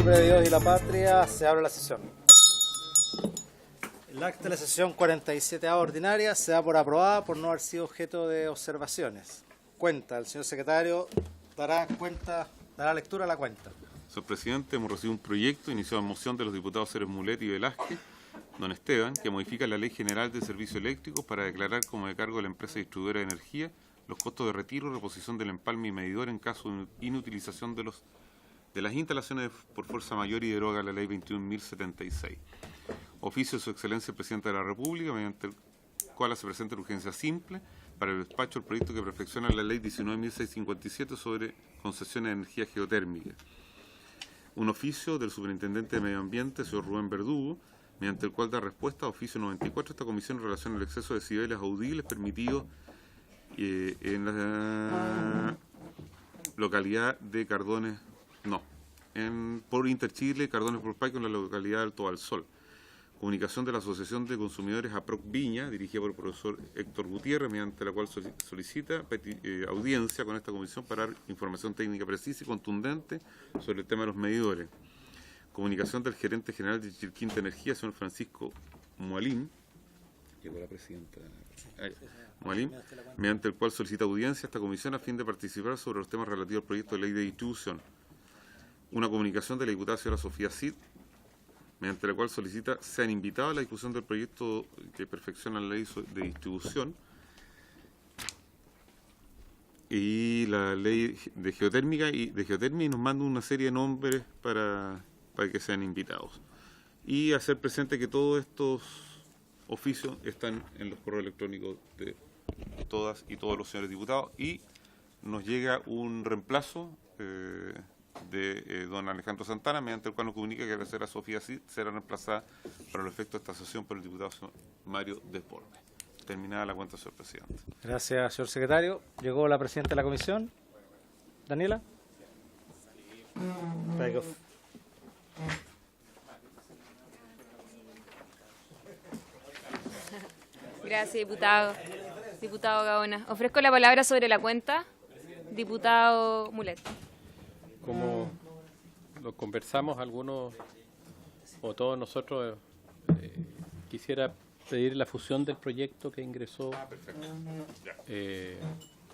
nombre de Dios y la patria, se abre la sesión. El acta de la sesión 47A ordinaria se da por aprobada por no haber sido objeto de observaciones. Cuenta, el señor secretario dará lectura a la cuenta. Señor presidente, hemos recibido un proyecto iniciado en moción de los diputados Ceres Mulet y Velázquez, don Esteban, que modifica la Ley General de Servicios Eléctricos para declarar como de cargo de la empresa distribuidora de energía los costos de retiro, reposición del empalme y medidor en caso de inutilización de las instalaciones por fuerza mayor y deroga la Ley 21.076. Oficio de su excelencia el presidente de la República, mediante el cual se presenta en urgencia simple para el despacho del proyecto que perfecciona la Ley 19.657 sobre concesiones de energía geotérmica. Un oficio del superintendente de Medio Ambiente, señor Rubén Verdugo, mediante el cual da respuesta a oficio 94 de esta comisión en relación al exceso de decibeles audibles permitidos en la localidad de Cardones, por Interchile, Cardones por Paico, en la localidad de Alto al Sol. Comunicación de la Asociación de Consumidores APROC Viña, dirigida por el profesor Héctor Gutiérrez, mediante la cual solicita audiencia con esta comisión para dar información técnica precisa y contundente sobre el tema de los medidores. Comunicación del gerente general de Chilquinta Energía, señor Francisco Mualín, llegó la presidenta Mualín, mediante el cual solicita audiencia a esta comisión a fin de participar sobre los temas relativos al proyecto de ley de distribución. Una comunicación de la diputada señora Sofía Cid, mediante la cual solicita sean invitados a la discusión del proyecto que perfecciona la ley de distribución y la ley de geotérmica y nos manda una serie de nombres para que sean invitados. Y hacer presente que todos estos oficios están en los correos electrónicos de todas y todos los señores diputados, y nos llega un reemplazo de don Alejandro Santana, mediante el cual nos comunica que la señora Sofía Cid será reemplazada para los efectos de esta sesión por el diputado Mario Desbordes. Terminada la cuenta, señor presidente. Gracias, señor secretario. Llegó la presidenta de la comisión, Daniela. Gracias, diputado. Diputado Gaona. Ofrezco la palabra sobre la cuenta. Diputado Mulet. Como lo conversamos algunos o todos nosotros, quisiera pedir la fusión del proyecto que ingresó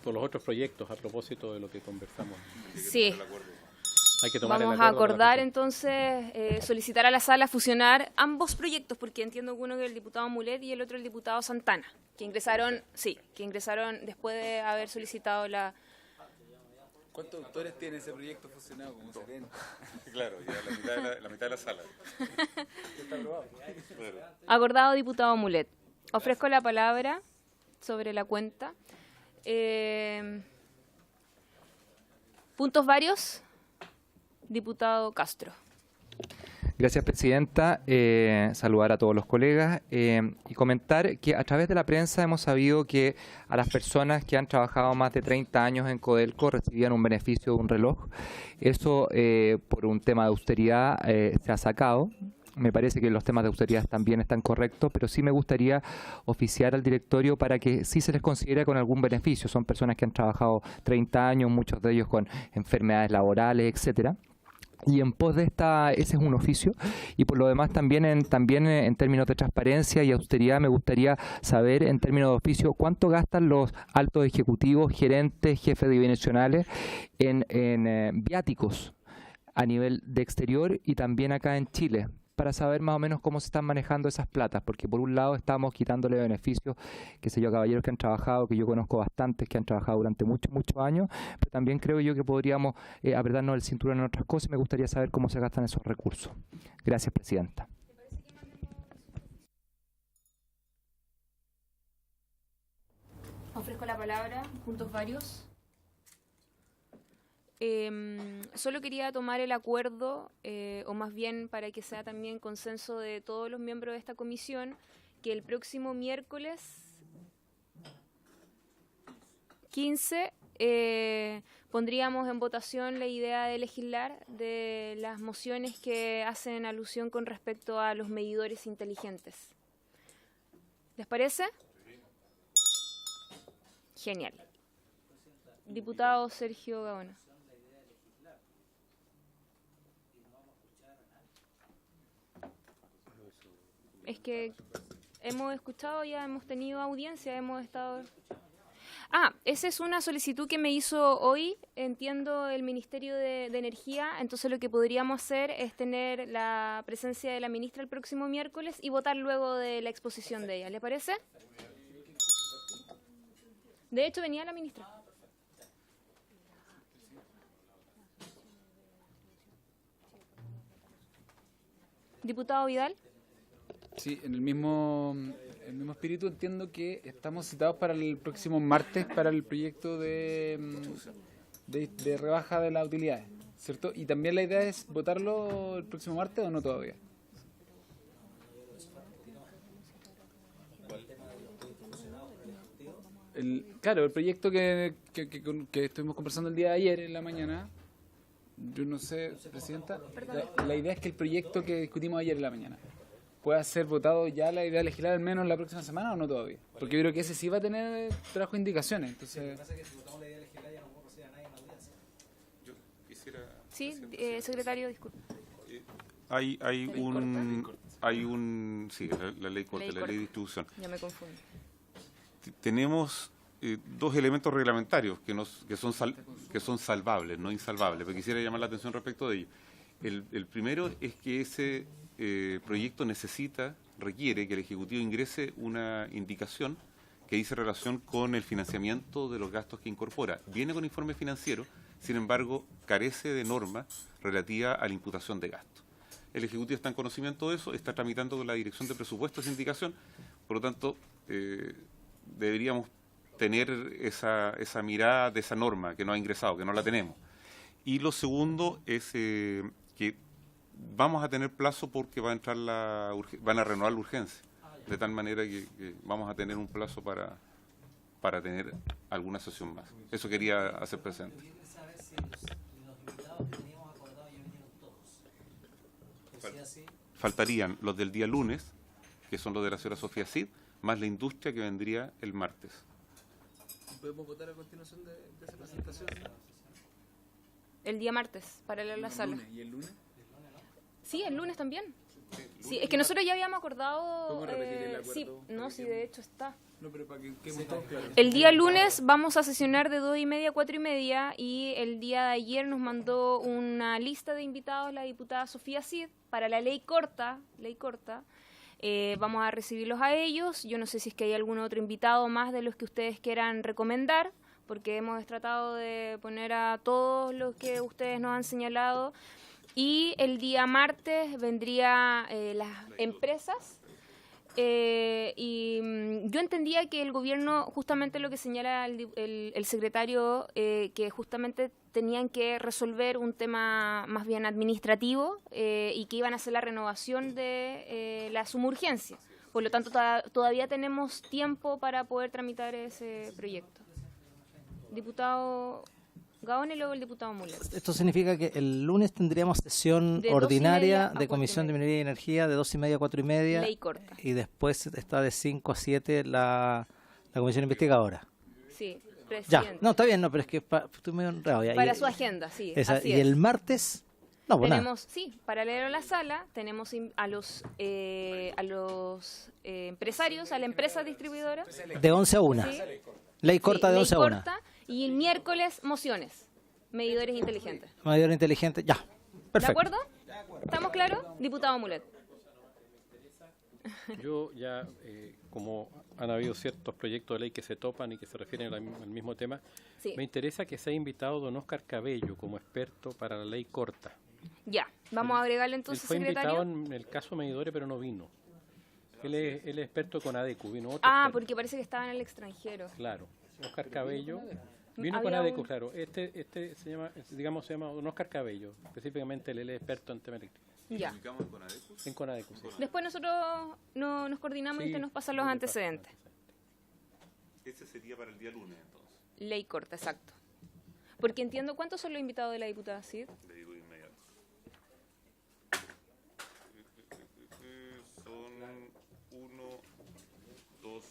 por los otros proyectos a propósito de lo que conversamos. Sí. Hay que tomar Vamos a acordar entonces solicitar a la sala fusionar ambos proyectos, porque entiendo que uno es el diputado Mulet y el otro el diputado Santana, que ingresaron después de haber solicitado la... ¿Cuántos autores tiene ese proyecto fusionado como 70? Claro, ya la mitad de la sala. Está aprobado. Acordado, diputado Mulet. Ofrezco la palabra sobre la cuenta. ¿Puntos varios? Diputado Castro. Gracias, presidenta. Saludar a todos los colegas y comentar que a través de la prensa hemos sabido que a las personas que han trabajado más de 30 años en Codelco recibían un beneficio de un reloj. Eso, por un tema de austeridad, se ha sacado. Me parece que los temas de austeridad también están correctos, pero sí me gustaría oficiar al directorio para que sí se les considere con algún beneficio. Son personas que han trabajado 30 años, muchos de ellos con enfermedades laborales, etcétera. Y en pos de ese es un oficio, y por lo demás también en términos de transparencia y austeridad me gustaría saber en términos de oficio cuánto gastan los altos ejecutivos, gerentes, jefes divisionales en viáticos a nivel de exterior y también acá en Chile, para saber más o menos cómo se están manejando esas platas, porque por un lado estamos quitándole beneficios, qué sé yo, caballeros que han trabajado, que yo conozco bastantes, que han trabajado durante muchos años, pero también creo yo que podríamos apretarnos el cinturón en otras cosas, y me gustaría saber cómo se gastan esos recursos. Gracias, presidenta. Ofrezco la palabra, puntos varios. Solo quería tomar el acuerdo, o más bien para que sea también consenso de todos los miembros de esta comisión, que el próximo miércoles 15 pondríamos en votación la idea de legislar de las mociones que hacen alusión con respecto a los medidores inteligentes. ¿Les parece? Genial. Diputado Sergio Gaona. Es que hemos escuchado, ya hemos tenido audiencia, hemos estado... Ah, esa es una solicitud que me hizo hoy, entiendo, el Ministerio de Energía. Entonces lo que podríamos hacer es tener la presencia de la ministra el próximo miércoles y votar luego de la exposición de ella. ¿Le parece? De hecho, venía la ministra. Diputado Vidal. Sí, en el mismo espíritu entiendo que estamos citados para el próximo martes para el proyecto de rebaja de las utilidades, ¿cierto? Y también la idea es votarlo el próximo martes o no todavía. Claro, el proyecto que estuvimos conversando el día de ayer en la mañana, yo no sé, Presidenta, la idea es que el proyecto que discutimos ayer en la mañana pueda ser votado ya la idea legislar al menos la próxima semana o no todavía. Porque yo creo que ese sí va a tener trabajo de indicaciones. Entonces... Yo quisiera... Sí, secretario, disculpe. Hay un... Sí, la ley corta, la ley de distribución. Ya me confundo. Tenemos dos elementos reglamentarios que son salvables, no insalvables, pero quisiera llamar la atención respecto de ello. El primero es que ese proyecto requiere que el Ejecutivo ingrese una indicación que dice relación con el financiamiento de los gastos que incorpora. Viene con informe financiero, sin embargo, carece de norma relativa a la imputación de gastos. El Ejecutivo está en conocimiento de eso, está tramitando con la Dirección de Presupuestos esa indicación, por lo tanto, deberíamos tener esa mirada de esa norma que no ha ingresado, que no la tenemos. Y lo segundo es que vamos a tener plazo porque van a renovar la urgencia, de tal manera que vamos a tener un plazo para tener alguna sesión más. Eso quería hacer presente. Faltarían los del día lunes, que son los de la señora Sofía Cid, más la industria que vendría el martes. ¿Podemos votar a continuación de esa presentación? El día martes, para leer la sala. ¿Y el lunes? Sí, el lunes también. Sí, es que nosotros ya habíamos acordado... ¿Podemos repetir el acuerdo? Sí, no, sí, de hecho está. No, pero para que quedemos todos claros. El día lunes vamos a sesionar de 2:30 a 4:30 y el día de ayer nos mandó una lista de invitados la diputada Sofía Cid para la ley corta. Vamos a recibirlos a ellos. Yo no sé si es que hay algún otro invitado más de los que ustedes quieran recomendar, porque hemos tratado de poner a todos los que ustedes nos han señalado. Y el día martes vendría las empresas. Y yo entendía que el gobierno, justamente lo que señala el secretario, que justamente tenían que resolver un tema más bien administrativo y que iban a hacer la renovación de la suma urgencia. Por lo tanto, todavía tenemos tiempo para poder tramitar ese proyecto. Diputado Gaón y luego el diputado Müller. Esto significa que el lunes tendríamos sesión De ordinaria 2:30 a de Comisión de Minería y Energía de 2:30 a 4:30. Ley corta. Y después está de 5 a 7 la Comisión Investigadora. Sí, Ya, presidente. no, está bien, no, pero es que estoy medio enredado. Ya, Para su agenda, sí. Así y es. el martes, no, pues nada. Tenemos, sí, paralelo a la sala, tenemos a los empresarios, a la empresa distribuidora. De 11 a 1. Sí. Ley corta de ley 11 a 1. corta, y el miércoles mociones, medidores inteligentes. Mayor inteligente, ya. Perfecto. ¿De acuerdo? ¿Estamos claros? Diputado Mulet. Yo ya, como han habido ciertos proyectos de ley que se topan y que se refieren al mismo tema, Sí. me interesa que sea invitado don Óscar Cabello como experto para la ley corta. Ya, vamos a agregarle Él entonces, fue invitado secretario. en el caso Medidores, pero no vino. Él es experto con ADECU, vino otro Ah, experto. porque parece que estaba en el extranjero. Con Óscar Cabello. Vino con Había ADECU, un- claro. Este se llama don Óscar Cabello. Específicamente él es experto en tema eléctrico. Ya. En Conadecu, sí. Después nosotros nos coordinamos y Sí, usted nos pasa los le antecedentes. Ese sería para el día lunes, entonces. Ley corta, exacto. Porque entiendo, ¿cuántos son los invitados de la diputada Cid? Le digo de inmediato. Son 1, 2,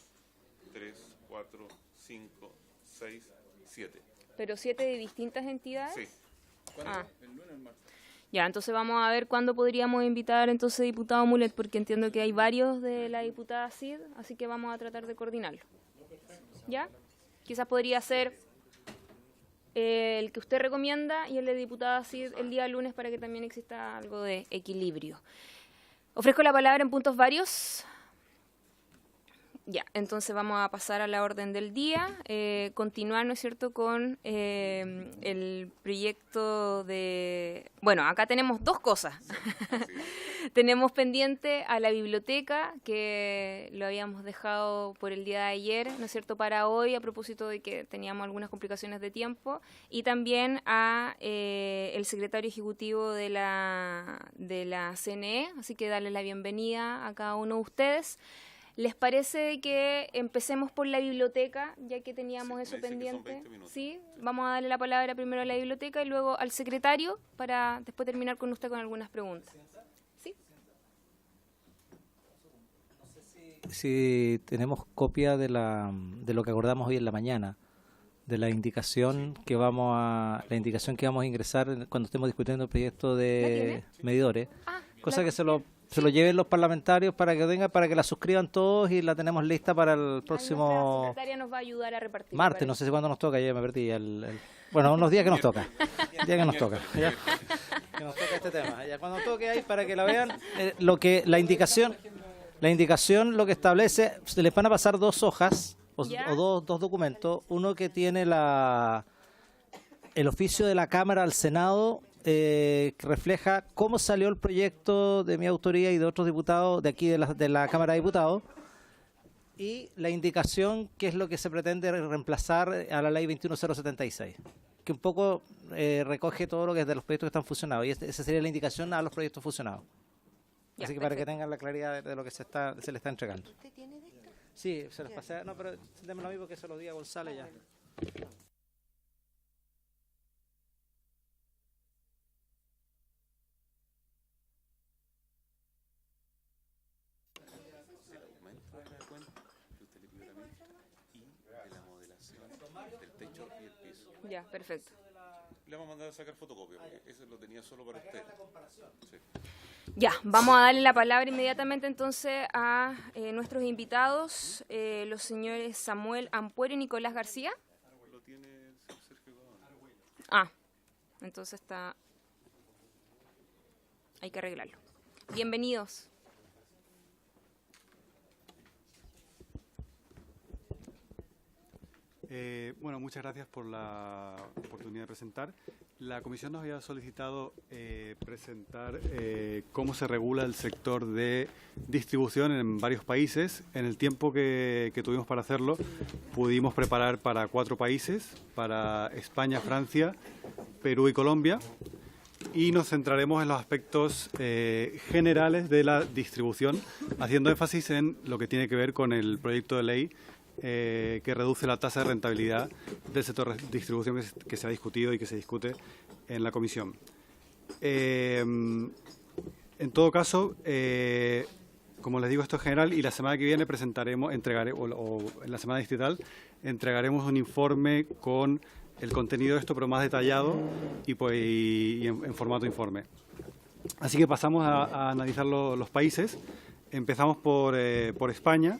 3, 4, 5, 6, 7. ¿Pero 7 de distintas entidades? Sí. Ah. Ya, entonces vamos a ver cuándo podríamos invitar entonces diputado Mulet, porque entiendo que hay varios de la diputada Cid, así que vamos a tratar de coordinarlo. ¿Ya? Quizás podría ser el que usted recomienda y el de diputada Cid el día lunes para que también exista algo de equilibrio. Ofrezco la palabra en puntos varios. Ya, entonces vamos a pasar a la orden del día, continuar, ¿no es cierto?, con el proyecto de... Bueno, acá tenemos dos cosas. Tenemos pendiente a la biblioteca, que lo habíamos dejado por el día de ayer, ¿no es cierto?, para hoy, a propósito de que teníamos algunas complicaciones de tiempo, y también a el secretario ejecutivo de la CNE, así que darle la bienvenida a cada uno de ustedes. ¿Les parece que empecemos por la biblioteca, ya que teníamos eso pendiente? Sí, vamos a darle la palabra primero a la biblioteca y luego al secretario para después terminar con usted con algunas preguntas. ¿Sí? No sé si tenemos copia de lo que acordamos hoy en la mañana, de la indicación que vamos a ingresar cuando estemos discutiendo el proyecto de medidores, cosa que se lo lleven los parlamentarios para que la suscriban todos y la tenemos lista para el próximo... La secretaria nos va a ayudar a repartir. Martes, no sé si cuándo nos toca, ya me perdí. Bueno, unos días que nos toca. Que nos toca este tema. Ya cuando toque ahí para que la vean, la indicación lo que establece, se les van a pasar dos hojas o dos documentos. Uno que tiene el oficio de la Cámara al Senado, que refleja cómo salió el proyecto de mi autoría y de otros diputados de aquí de la Cámara de Diputados, y la indicación que es lo que se pretende reemplazar a la ley 21076, que un poco recoge todo lo que es de los proyectos que están fusionados, y esa sería la indicación a los proyectos fusionados. Ya, así que para que tengan la claridad de lo que se le está entregando. ¿Usted tiene de esto? Sí, se los pasé. No, pero démelo a mí porque se lo di a González ya. Ya, perfecto. Le vamos a mandar a sacar fotocopia, porque ese lo tenía solo para usted. Sí. Ya, vamos a darle la palabra inmediatamente entonces a nuestros invitados, los señores Samuel Ampuero y Nicolás García. Lo tiene Sergio Gaona. Entonces hay que arreglarlo. Bienvenidos. Bueno, muchas gracias por la oportunidad de presentar. La Comisión nos había solicitado presentar cómo se regula el sector de distribución en varios países. En el tiempo que tuvimos para hacerlo, pudimos preparar para 4 países, para España, Francia, Perú y Colombia. Y nos centraremos en los aspectos generales de la distribución, haciendo énfasis en lo que tiene que ver con el proyecto de ley que reduce la tasa de rentabilidad del sector de distribución que se ha discutido y que se discute en la Comisión. En todo caso, como les digo, esto es general, y la semana que viene o en la semana distrital entregaremos un informe con el contenido de esto, pero más detallado y en formato informe. Así que pasamos a analizar los países. Empezamos por España.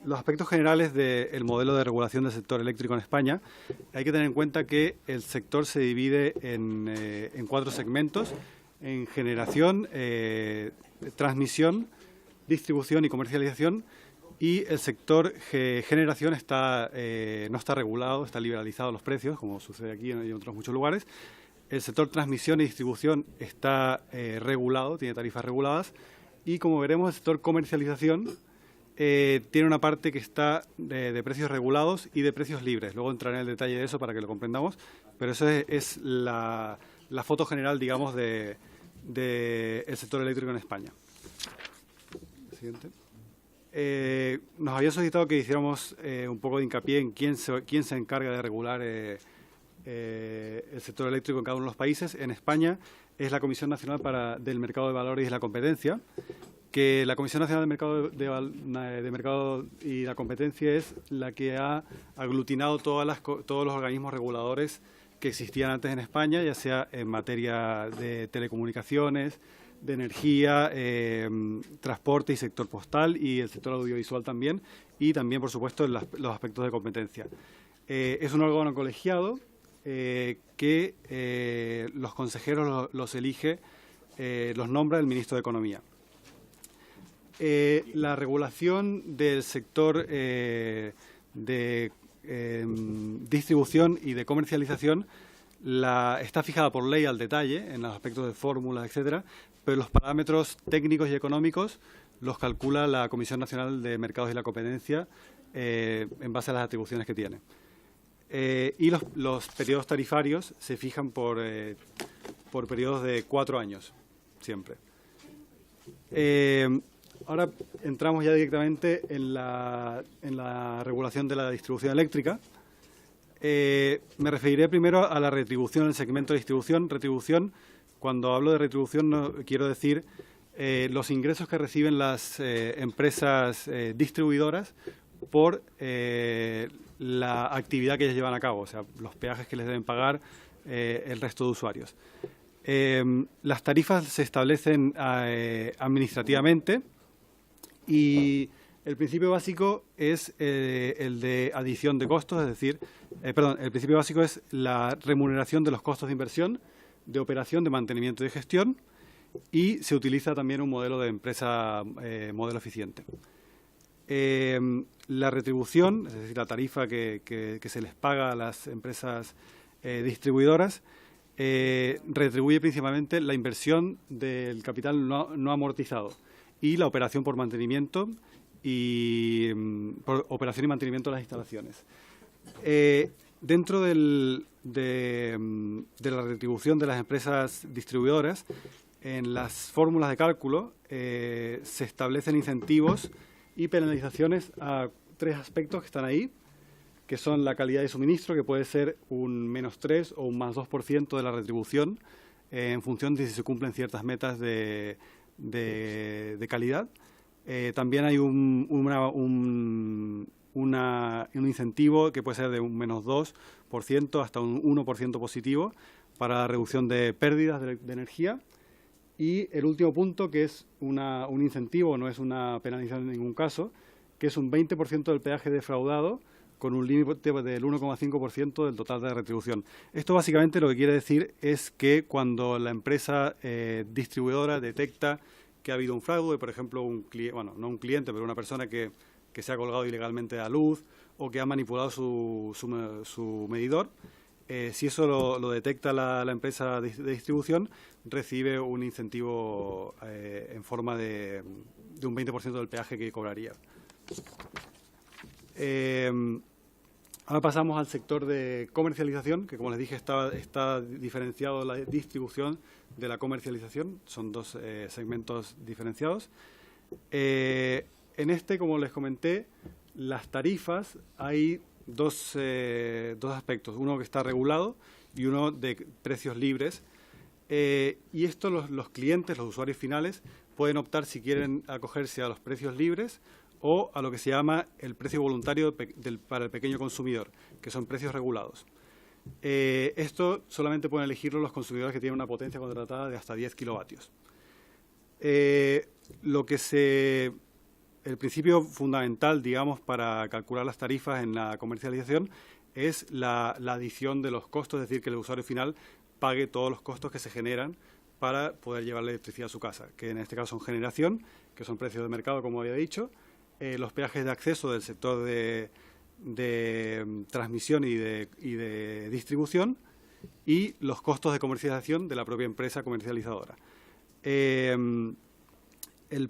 Los aspectos generales del modelo de regulación del sector eléctrico en España, hay que tener en cuenta que el sector se divide en 4 segmentos: en generación, transmisión, distribución y comercialización. Y el sector generación no está regulado, está liberalizado los precios, como sucede aquí y en otros muchos lugares. El sector transmisión y distribución está regulado, tiene tarifas reguladas. Y como veremos, el sector comercialización tiene una parte que está de precios regulados y de precios libres. Luego entraré en el detalle de eso para que lo comprendamos, pero eso es la foto general, digamos, del sector eléctrico en España. Siguiente. Nos había solicitado que hiciéramos un poco de hincapié en quién se encarga de regular el sector eléctrico en cada uno de los países. En España es la Comisión Nacional del Mercado de Valores y la Competencia, que la Comisión Nacional de Mercado y la Competencia es la que ha aglutinado todos los organismos reguladores que existían antes en España, ya sea en materia de telecomunicaciones, de energía, transporte y sector postal y el sector audiovisual también, y también, por supuesto, los aspectos de competencia. Es un órgano colegiado que los consejeros los elige, los nombra el ministro de Economía. La regulación del sector de distribución y de comercialización está fijada por ley al detalle, en los aspectos de fórmulas, etcétera, pero los parámetros técnicos y económicos los calcula la Comisión Nacional de Mercados y la Competencia en base a las atribuciones que tiene. Y los periodos tarifarios se fijan por periodos de 4 años, siempre. Ahora entramos ya directamente en la regulación de la distribución eléctrica. Me referiré primero a la retribución en el segmento de distribución. Retribución, cuando hablo de retribución, no quiero decir los ingresos que reciben las empresas distribuidoras por la actividad que ellas llevan a cabo, o sea, los peajes que les deben pagar el resto de usuarios. Las tarifas se establecen administrativamente y el principio básico es el de adición de costos, es decir, el principio básico es la remuneración de los costos de inversión, de operación, de mantenimiento y de gestión, y se utiliza también un modelo de empresa, modelo eficiente. La retribución, es decir, la tarifa que se les paga a las empresas distribuidoras, retribuye principalmente la inversión del capital no amortizado y la operación por mantenimiento y mantenimiento de las instalaciones. Dentro de la retribución de las empresas distribuidoras, en las fórmulas de cálculo se establecen incentivos y penalizaciones a 3 aspectos que están ahí, que son la calidad de suministro, que puede ser un -3 o un +2% de la retribución, en función de si se cumplen ciertas metas de calidad. También hay un incentivo que puede ser de un -2% hasta un 1% positivo para la reducción de pérdidas de energía. Y el último punto, que es un incentivo, no es una penalización en ningún caso, que es un 20% del peaje defraudado con un límite del 1,5% del total de retribución. Esto básicamente lo que quiere decir es que cuando la empresa distribuidora detecta que ha habido un fraude, por ejemplo, no un cliente, pero una persona que se ha colgado ilegalmente a luz o que ha manipulado su medidor, si eso lo detecta la empresa de distribución, recibe un incentivo en forma de un 20% del peaje que cobraría. Ahora pasamos al sector de comercialización, que como les dije está diferenciado la distribución de la comercialización, son 2 segmentos diferenciados. En como les comenté, las tarifas hay dos aspectos, uno que está regulado y uno de precios libres. Y esto los clientes, los usuarios finales, pueden optar si quieren acogerse a los precios libres o a lo que se llama el precio voluntario para el pequeño consumidor, que son precios regulados. Esto solamente pueden elegirlo los consumidores que tienen una potencia contratada de hasta 10 kilovatios. El principio fundamental, digamos, para calcular las tarifas en la comercialización es la adición de los costos, es decir, que el usuario final pague todos los costos que se generan para poder llevar la electricidad a su casa, que en este caso son generación, que son precios de mercado, como había dicho, los peajes de acceso del sector de transmisión y de distribución y los costos de comercialización de la propia empresa comercializadora. El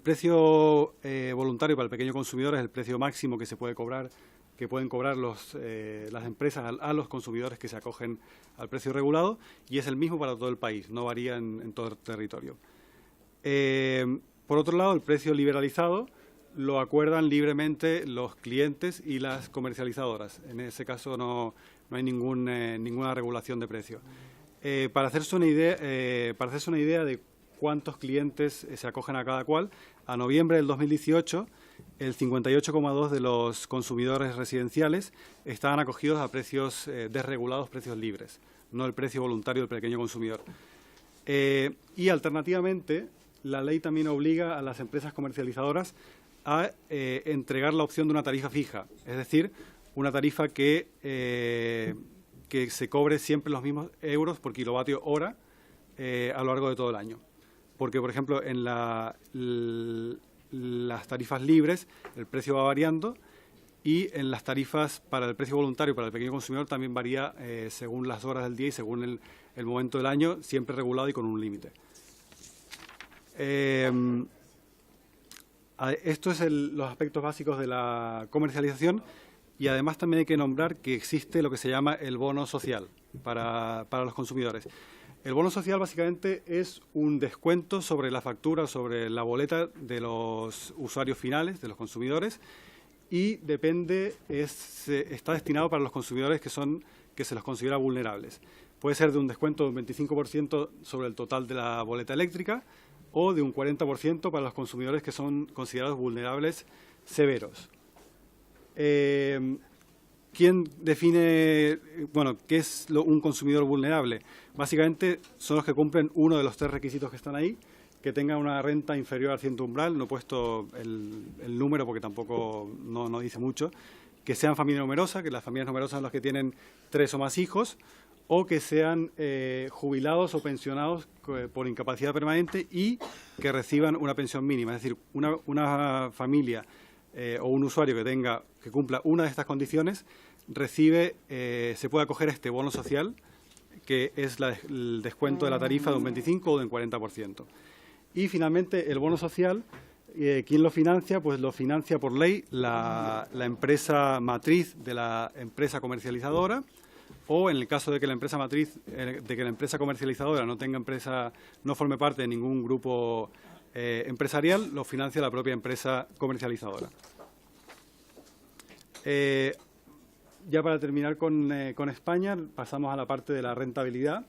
precio voluntario para el pequeño consumidor es el precio máximo que se puede cobrar, que pueden cobrar las empresas a los consumidores que se acogen al precio regulado, y es el mismo para todo el país, no varía en todo el territorio. Por otro lado, el precio liberalizado lo acuerdan libremente los clientes y las comercializadoras. En ese caso no hay ninguna regulación de precio. Para hacerse una idea de cuántos clientes se acogen a cada cual, a noviembre del 2018, el 58,2% de los consumidores residenciales estaban acogidos a precios desregulados, precios libres. no el precio voluntario del pequeño consumidor. Y alternativamente, la ley también obliga a las empresas comercializadoras a entregar la opción de una tarifa fija, es decir, una tarifa que se cobre siempre los mismos euros por kilovatio hora a lo largo de todo el año. Porque, por ejemplo, en las tarifas libres el precio va variando y en las tarifas para el precio voluntario para el pequeño consumidor también varía según las horas del día y según el momento del año, siempre regulado y con un límite. Estos son los aspectos básicos de la comercialización y además también hay que nombrar que existe lo que se llama el bono social para los consumidores. El bono social básicamente es un descuento sobre la factura, sobre la boleta de los usuarios finales, de los consumidores, y está destinado para los consumidores que se los considera vulnerables. Puede ser de un descuento de un 25% sobre el total de la boleta eléctrica o de un 40% para los consumidores que son considerados vulnerables severos. ¿Quién define, qué es un consumidor vulnerable? Básicamente son los que cumplen uno de los 3 requisitos que están ahí, que tengan una renta inferior al ciento umbral, no he puesto el número porque tampoco no dice mucho, que sean familia numerosa, que las familias numerosas son las que tienen 3 o más hijos, o que sean jubilados o pensionados por incapacidad permanente y que reciban una pensión mínima. Es decir, una familia o un usuario que cumpla una de estas condiciones se puede acoger a este bono social, que es el descuento de la tarifa de un 25 o de un 40%. Y finalmente el bono social, ¿quién lo financia? Pues lo financia por ley la empresa matriz de la empresa comercializadora, o en el caso de que la empresa comercializadora no forme parte de ningún grupo empresarial, lo financia la propia empresa comercializadora. Ya para terminar con España, pasamos a la parte de la rentabilidad.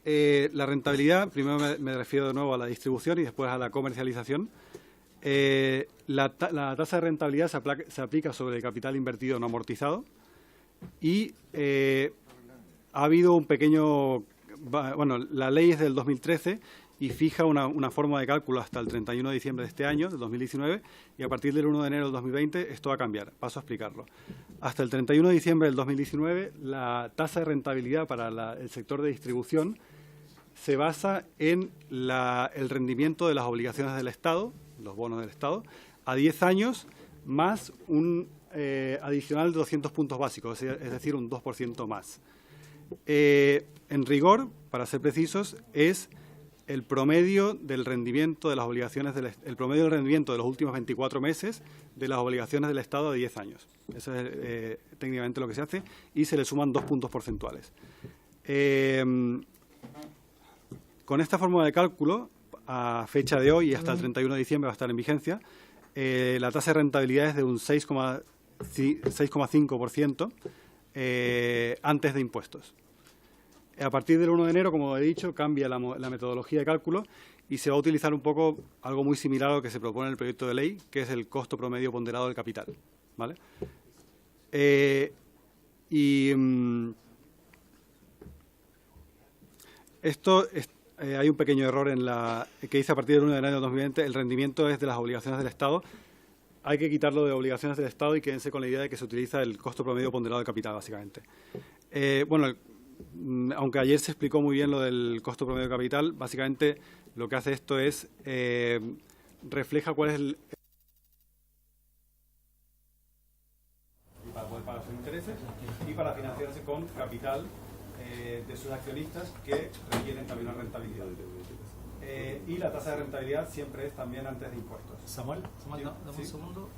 La rentabilidad, primero me refiero de nuevo a la distribución y después a la comercialización. La tasa de rentabilidad se aplica sobre el capital invertido no amortizado y ha habido un pequeño... la ley es del 2013 y fija una forma de cálculo hasta el 31 de diciembre de este año, del 2019, y a partir del 1 de enero del 2020 esto va a cambiar. Paso a explicarlo. Hasta el 31 de diciembre del 2019, la tasa de rentabilidad para el sector de distribución se basa en el rendimiento de las obligaciones del Estado, los bonos del Estado, a 10 años más un adicional de 200 puntos básicos, es decir, un 2% más. En rigor, para ser precisos, es el promedio del rendimiento de las obligaciones el promedio del rendimiento de los últimos 24 meses de las obligaciones del Estado de 10 años. Eso es técnicamente lo que se hace y se le suman 2 puntos porcentuales. Con esta fórmula de cálculo, a fecha de hoy y hasta el 31 de diciembre va a estar en vigencia, la tasa de rentabilidad es de un 6,5% antes de impuestos. A partir del 1 de enero, como he dicho, cambia la metodología de cálculo y se va a utilizar un poco algo muy similar a lo que se propone en el proyecto de ley, que es el costo promedio ponderado del capital, ¿vale? Hay un pequeño error que dice a partir del 1 de enero de 2020 el rendimiento es de las obligaciones del Estado. Hay que quitarlo de obligaciones del Estado y quédense con la idea de que se utiliza el costo promedio ponderado del capital, básicamente. Aunque ayer se explicó muy bien lo del costo promedio de capital, básicamente lo que hace esto es refleja cuál es para poder pagar sus intereses y para financiarse con capital de sus accionistas que requieren también una rentabilidad. Y la tasa de rentabilidad siempre es también antes de impuestos. Samuel, dame un segundo.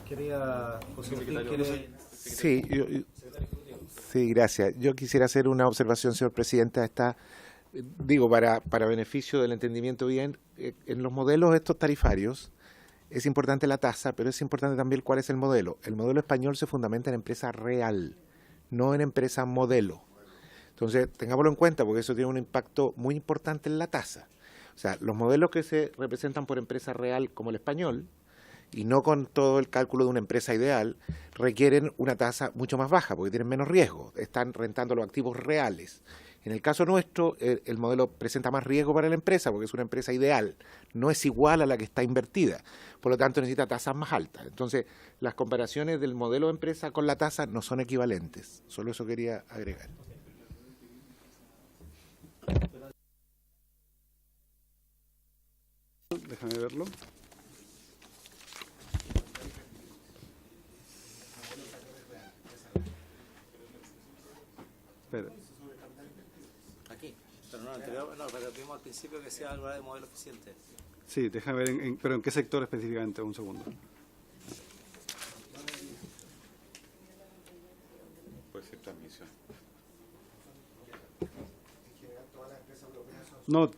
Quería... Sí, gracias. Yo quisiera hacer una observación, señor presidente, para beneficio del entendimiento bien. En los modelos estos tarifarios es importante la tasa, pero es importante también cuál es el modelo. El modelo español se fundamenta en empresa real, no en empresa modelo. Entonces, tengámoslo en cuenta porque eso tiene un impacto muy importante en la tasa. O sea, los modelos que se representan por empresa real, como el español, y no con todo el cálculo de una empresa ideal, requieren una tasa mucho más baja porque tienen menos riesgo, están rentando los activos reales. En el caso nuestro, el modelo presenta más riesgo para la empresa porque es una empresa ideal, no es igual a la que está invertida, por lo tanto necesita tasas más altas. Entonces, las comparaciones del modelo de empresa con la tasa no son equivalentes, solo eso quería agregar. Déjame verlo. Espera. Aquí, pero no, anterior, no, pero vimos al principio que decía algo de modelo eficiente. Sí, déjame ver, pero ¿en qué sector específicamente? Un segundo. Puede ser transmisión. No,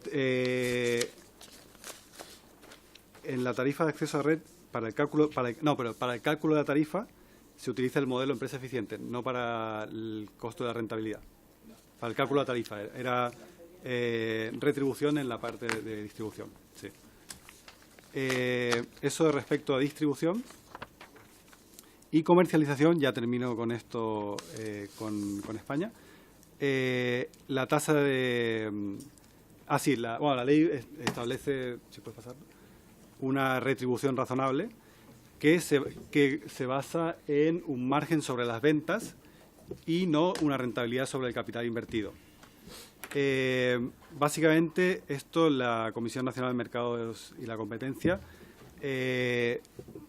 en la tarifa de acceso a red, para el cálculo, pero para el cálculo de la tarifa se utiliza el modelo empresa eficiente, no para el costo de la rentabilidad. Para el cálculo de la tarifa era retribución en la parte de distribución. Sí. Eso respecto a distribución y comercialización, ya termino con esto con España. La tasa de... sí, la ley establece, si puedes pasar, una retribución razonable que se basa en un margen sobre las ventas y no una rentabilidad sobre el capital invertido. Básicamente, esto la Comisión Nacional de Mercados y la Competencia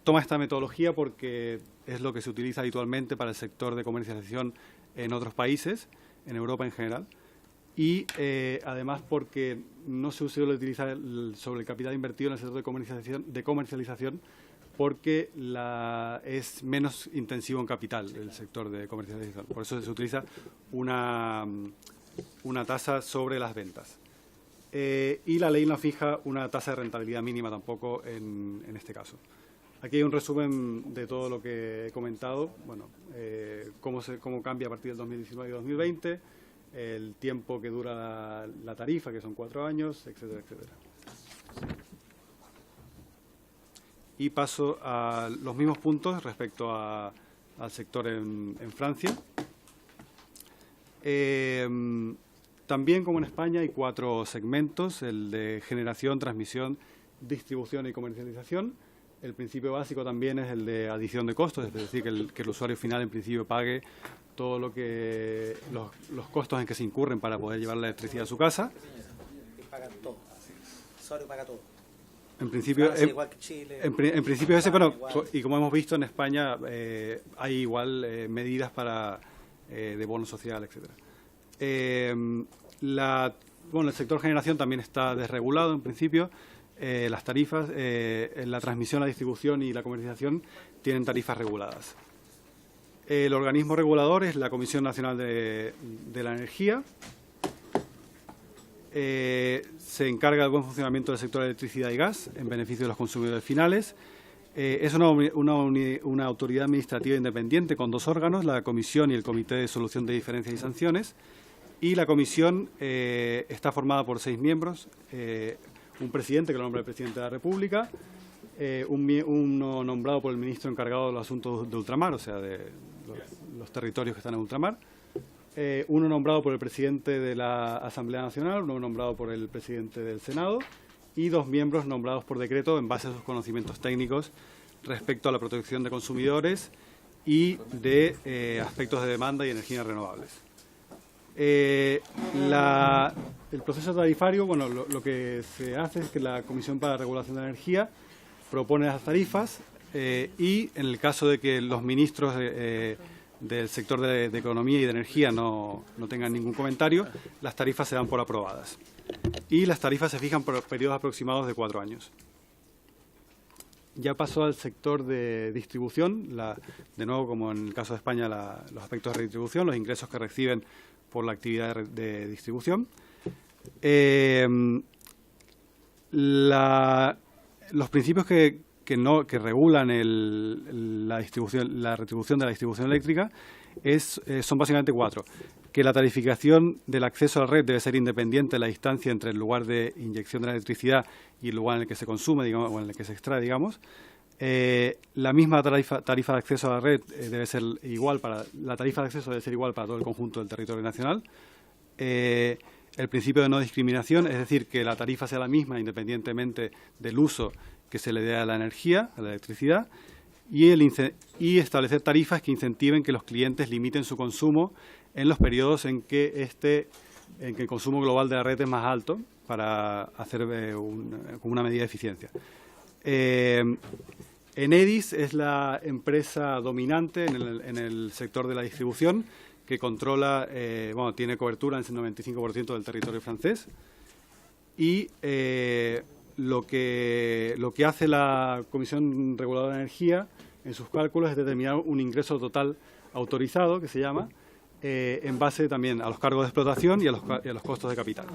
toma esta metodología porque es lo que se utiliza habitualmente para el sector de comercialización en otros países, en Europa en general. Y además porque no se suele utilizar sobre el capital invertido en el sector de comercialización porque es menos intensivo en capital el sector de comercialización. Por eso se utiliza una tasa sobre las ventas. Y la ley no fija una tasa de rentabilidad mínima tampoco en este caso. Aquí hay un resumen de todo lo que he comentado, bueno, cómo cambia a partir del 2019 y 2020, el tiempo que dura la tarifa, que son 4 años, etcétera, etcétera. Y paso a los mismos puntos respecto al sector en Francia. También, como en España, hay 4 segmentos, el de generación, transmisión, distribución y comercialización. El principio básico también es el de adición de costos, es decir, que el usuario final en principio pague todo lo que los costos en que se incurren para poder llevar la electricidad a su casa. Y pagan todo. El usuario paga todo. En principio, igual que Chile, en principio ese, bueno, igual. y como hemos visto en España, hay igual medidas de bono social, etcétera. El sector generación también está desregulado en principio. Las tarifas, la transmisión, la distribución y la comercialización tienen tarifas reguladas. El organismo regulador es la Comisión Nacional de la Energía. Se encarga del buen funcionamiento del sector de electricidad y gas en beneficio de los consumidores finales. Es una autoridad administrativa independiente con 2 órganos, la Comisión y el Comité de Solución de Diferencias y Sanciones. Y la Comisión está formada por 6 miembros, un presidente, que lo nombra el presidente de la República, uno nombrado por el ministro encargado de los asuntos de ultramar, o sea, de los territorios que están en ultramar, uno nombrado por el presidente de la Asamblea Nacional, uno nombrado por el presidente del Senado y 2 miembros nombrados por decreto en base a sus conocimientos técnicos respecto a la protección de consumidores y de aspectos de demanda y energías renovables. El proceso tarifario, bueno, lo que se hace es que la Comisión para la Regulación de la Energía propone las tarifas y en el caso de que los ministros del sector de Economía y de Energía no tengan ningún comentario, las tarifas se dan por aprobadas. Y las tarifas se fijan por periodos aproximados de 4 años. Ya pasó al sector de distribución, de nuevo, como en el caso de España, los aspectos de redistribución, los ingresos que reciben por la actividad de distribución. Los principios que regulan la retribución de la distribución eléctrica son básicamente 4. Que la tarificación del acceso a la red debe ser independiente de la distancia entre el lugar de inyección de la electricidad y el lugar en el que se consume, digamos, o en el que se extrae, digamos. La misma tarifa de acceso a la red debe ser igual la tarifa de acceso debe ser igual para todo el conjunto del territorio nacional. El principio de no discriminación, es decir, que la tarifa sea la misma independientemente del uso que se le dé a la energía, a la electricidad, y establecer tarifas que incentiven que los clientes limiten su consumo en los periodos en que el consumo global de la red es más alto, para hacer como una medida de eficiencia. Enedis es la empresa dominante en el sector de la distribución, que controla, tiene cobertura en el 95% del territorio francés. Y lo que hace la Comisión Reguladora de Energía en sus cálculos es determinar un ingreso total autorizado, que se llama, en base también a los cargos de explotación y a los costos de capital.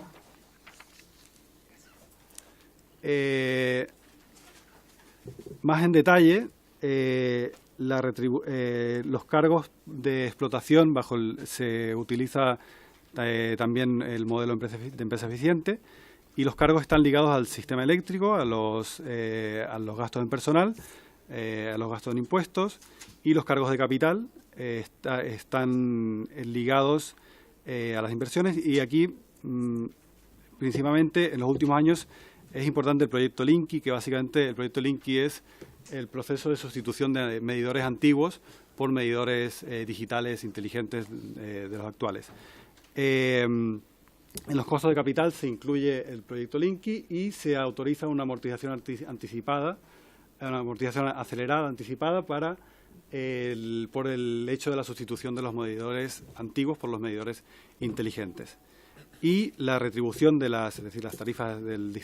Más en detalle, los cargos de explotación se utiliza también el modelo de empresa eficiente, y los cargos están ligados al sistema eléctrico, a los gastos en personal, a los gastos en impuestos, y los cargos de capital están ligados a las inversiones. Y aquí, principalmente en los últimos años, es importante el proyecto Linky, que básicamente el proyecto Linky es el proceso de sustitución de medidores antiguos por medidores digitales inteligentes de los actuales. En los costos de capital se incluye el proyecto Linky y se autoriza una amortización anticipada, una amortización acelerada anticipada por el hecho de la sustitución de los medidores antiguos por los medidores inteligentes. Y la retribución es decir, las tarifas del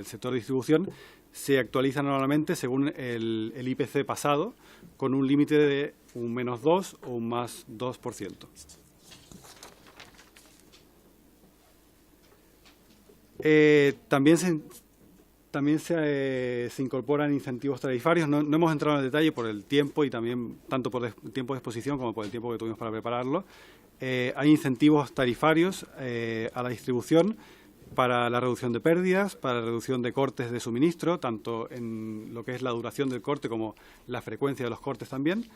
sector de distribución se actualizan normalmente según el IPC pasado, con un límite de un -2 o un +2%. También se incorporan incentivos tarifarios. No hemos entrado en el detalle por el tiempo y también tanto por el tiempo de exposición como por el tiempo que tuvimos para prepararlo. Hay incentivos tarifarios a la distribución para la reducción de pérdidas, para la reducción de cortes de suministro, tanto en lo que es la duración del corte como la frecuencia de los cortes también.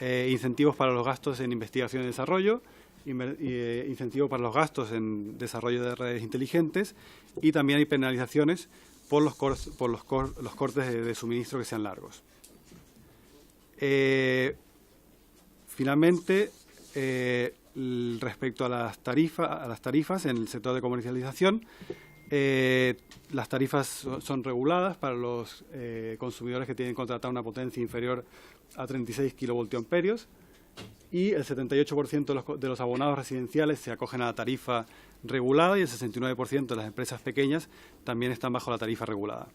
Incentivos para los gastos en investigación y desarrollo, incentivos para los gastos en desarrollo de redes inteligentes, y también hay penalizaciones por los cortes de suministro que sean largos. Finalmente, respecto a las tarifas en el sector de comercialización, las tarifas son reguladas para los consumidores que tienen contratada una potencia inferior a 36 kilovoltiamperios, y el 78% de los abonados residenciales se acogen a la tarifa regulada, y el 69% de las empresas pequeñas también están bajo la tarifa regulada.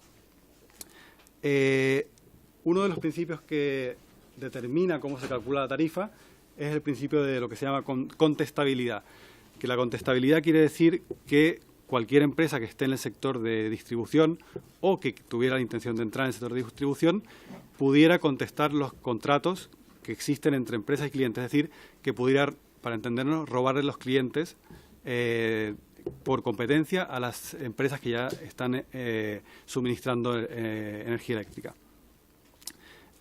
Uno de los principios que determina cómo se calcula la tarifa es el principio de lo que se llama contestabilidad. Que la contestabilidad quiere decir que cualquier empresa que esté en el sector de distribución o que tuviera la intención de entrar en el sector de distribución pudiera contestar los contratos que existen entre empresas y clientes, es decir, que pudiera, para entendernos, robarle los clientes por competencia a las empresas que ya están suministrando energía eléctrica.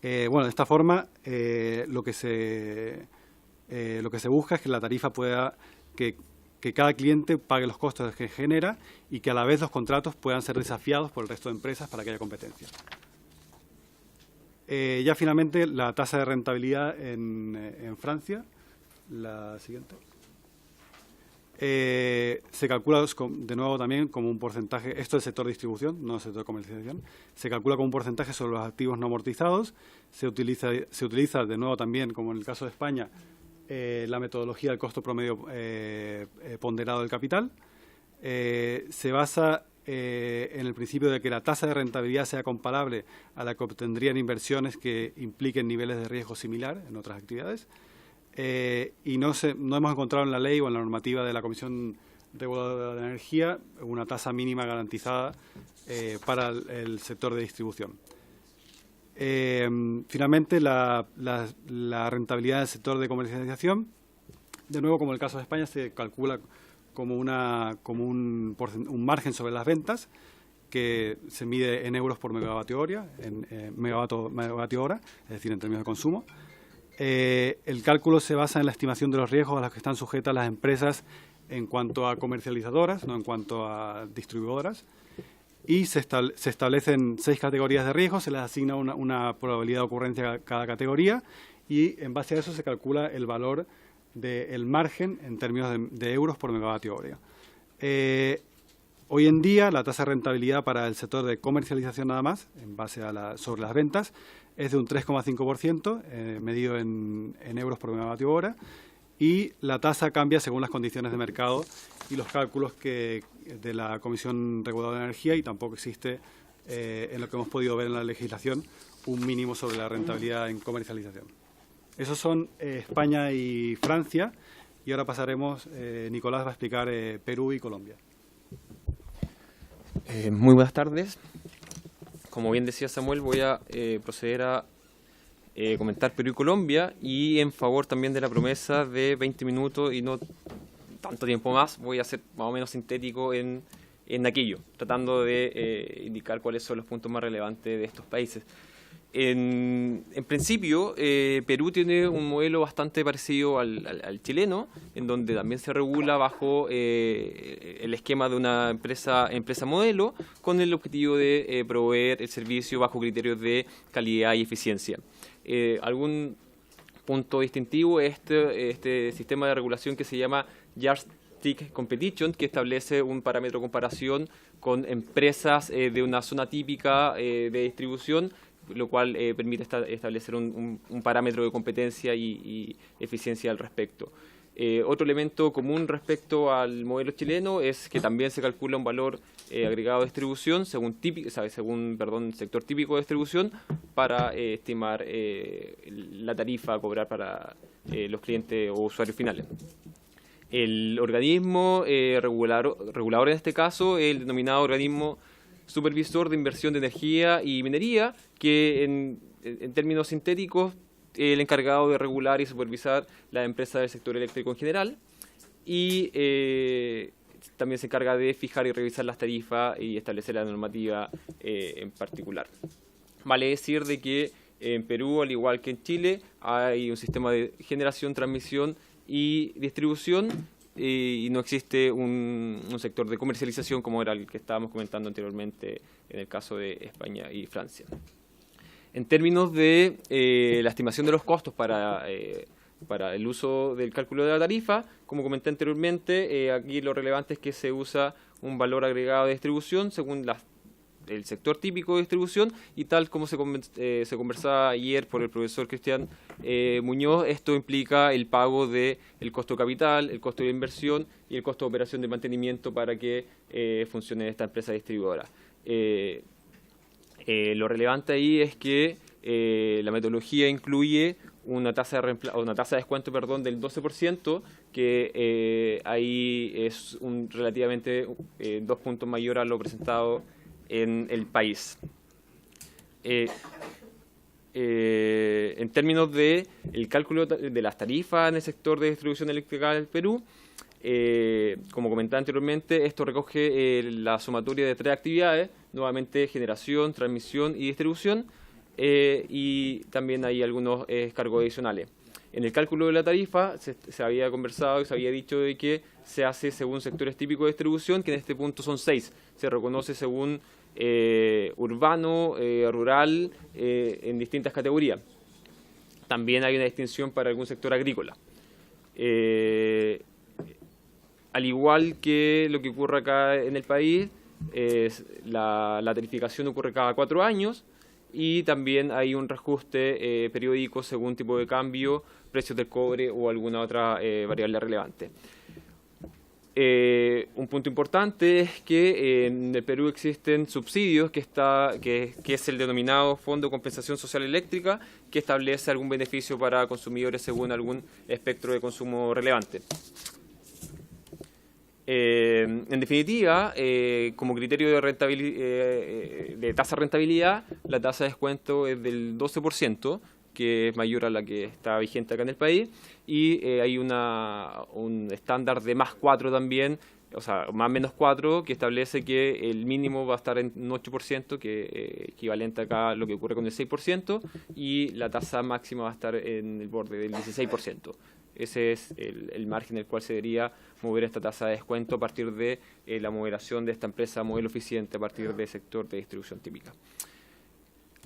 De esta forma, lo que se busca es que la tarifa pueda, que cada cliente pague los costos que genera, y que a la vez los contratos puedan ser desafiados por el resto de empresas para que haya competencia. Ya finalmente, la tasa de rentabilidad en Francia, la siguiente. Se calcula de nuevo también como un porcentaje, esto es el sector de distribución, no el sector de comercialización, se calcula como un porcentaje sobre los activos no amortizados. Se utiliza de nuevo también, como en el caso de España, la metodología del costo promedio ponderado del capital. Se basa en el principio de que la tasa de rentabilidad sea comparable a la que obtendrían inversiones que impliquen niveles de riesgo similar en otras actividades. Y no hemos encontrado en la ley o en la normativa de la Comisión Reguladora de Energía una tasa mínima garantizada para el sector de distribución. Finalmente, la rentabilidad del sector de comercialización, de nuevo, como en el caso de España, se calcula como un margen sobre las ventas, que se mide en euros por megavatio hora, megavatio hora, es decir, en términos de consumo. El cálculo se basa en la estimación de los riesgos a los que están sujetas las empresas en cuanto a comercializadoras, no en cuanto a distribuidoras. Y se establecen 6 categorías de riesgo, se les asigna una probabilidad de ocurrencia a cada categoría y en base a eso se calcula el valor del margen en términos de euros por megavatio hora. Hoy en día la tasa de rentabilidad para el sector de comercialización nada más, en base a sobre las ventas, es de un 3,5% medido en euros por megavatio hora, y la tasa cambia según las condiciones de mercado y los cálculos de la Comisión Reguladora de Energía, y tampoco existe, en lo que hemos podido ver en la legislación, un mínimo sobre la rentabilidad en comercialización. Esos son España y Francia, y ahora pasaremos, Nicolás va a explicar Perú y Colombia. Muy buenas tardes. Como bien decía Samuel, voy a proceder a comentar Perú y Colombia, y en favor también de la promesa de 20 minutos y no tanto tiempo más, voy a ser más o menos sintético en aquello, tratando de indicar cuáles son los puntos más relevantes de estos países. En principio, Perú tiene un modelo bastante parecido al chileno, en donde también se regula bajo el esquema de una empresa modelo, con el objetivo de proveer el servicio bajo criterios de calidad y eficiencia. Algún punto distintivo es este sistema de regulación que se llama Yardstick Competition, que establece un parámetro de comparación con empresas de una zona típica de distribución, lo cual permite establecer un parámetro de competencia y eficiencia al respecto. Otro elemento común respecto al modelo chileno es que también se calcula un valor agregado de distribución según sector típico de distribución para estimar la tarifa a cobrar para los clientes o usuarios finales. El organismo regulador en este caso, el denominado organismo supervisor de inversión de energía y minería, que en términos sintéticos el encargado de regular y supervisar la empresa del sector eléctrico en general, y también se encarga de fijar y revisar las tarifas y establecer la normativa en particular. Vale decir de que en Perú, al igual que en Chile, hay un sistema de generación, transmisión y distribución, y no existe un sector de comercialización como era el que estábamos comentando anteriormente en el caso de España y Francia. En términos de la estimación de los costos para el uso del cálculo de la tarifa, como comenté anteriormente, aquí lo relevante es que se usa un valor agregado de distribución según el sector típico de distribución, y tal como se conversaba ayer por el profesor Cristian Muñoz, esto implica el pago del costo de capital, el costo de inversión y el costo de operación de mantenimiento para que funcione esta empresa distribuidora. Lo relevante ahí es que la metodología incluye una tasa de descuento del 12%, que ahí es relativamente 2 puntos mayor a lo presentado en el país. En términos de el cálculo de las tarifas en el sector de distribución eléctrica del Perú, como comentaba anteriormente, esto recoge la sumatoria de 3 actividades, nuevamente generación, transmisión y distribución, y también hay algunos cargos adicionales. En el cálculo de la tarifa se había conversado y se había dicho de que se hace según sectores típicos de distribución, que en este punto son 6. Se reconoce según urbano, rural, en distintas categorías. También hay una distinción para algún sector agrícola. Al igual que lo que ocurre acá en el país, la tarificación ocurre cada 4 años, y también hay un reajuste periódico según tipo de cambio, precios del cobre o alguna otra variable relevante. Un punto importante es que en el Perú existen subsidios, que es el denominado Fondo de Compensación Social Eléctrica, que establece algún beneficio para consumidores según algún espectro de consumo relevante. En definitiva, como criterio de tasa de rentabilidad, la tasa de descuento es del 12%, que es mayor a la que está vigente acá en el país, y hay un estándar de +4 también, o sea, más o menos 4, que establece que el mínimo va a estar en un 8%, que equivalente acá a lo que ocurre con el 6%, y la tasa máxima va a estar en el borde del 16%. Ese es el margen en el cual se debería mover esta tasa de descuento a partir de la moderación de esta empresa modelo eficiente a partir del sector de distribución típica.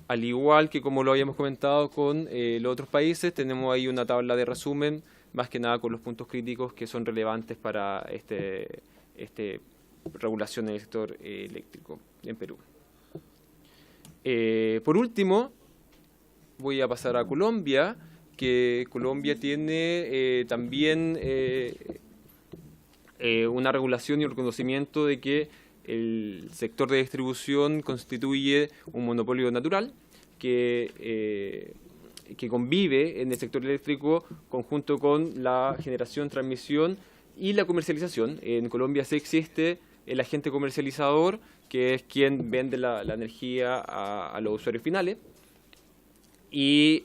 Al igual que como lo habíamos comentado con los otros países, tenemos ahí una tabla de resumen, más que nada con los puntos críticos que son relevantes para regulación en el sector eléctrico en Perú. Por último, voy a pasar a Colombia, que Colombia tiene también una regulación y un reconocimiento de que el sector de distribución constituye un monopolio natural que convive en el sector eléctrico conjunto con la generación, transmisión y la comercialización. En Colombia sí existe el agente comercializador, que es quien vende la energía a los usuarios finales, y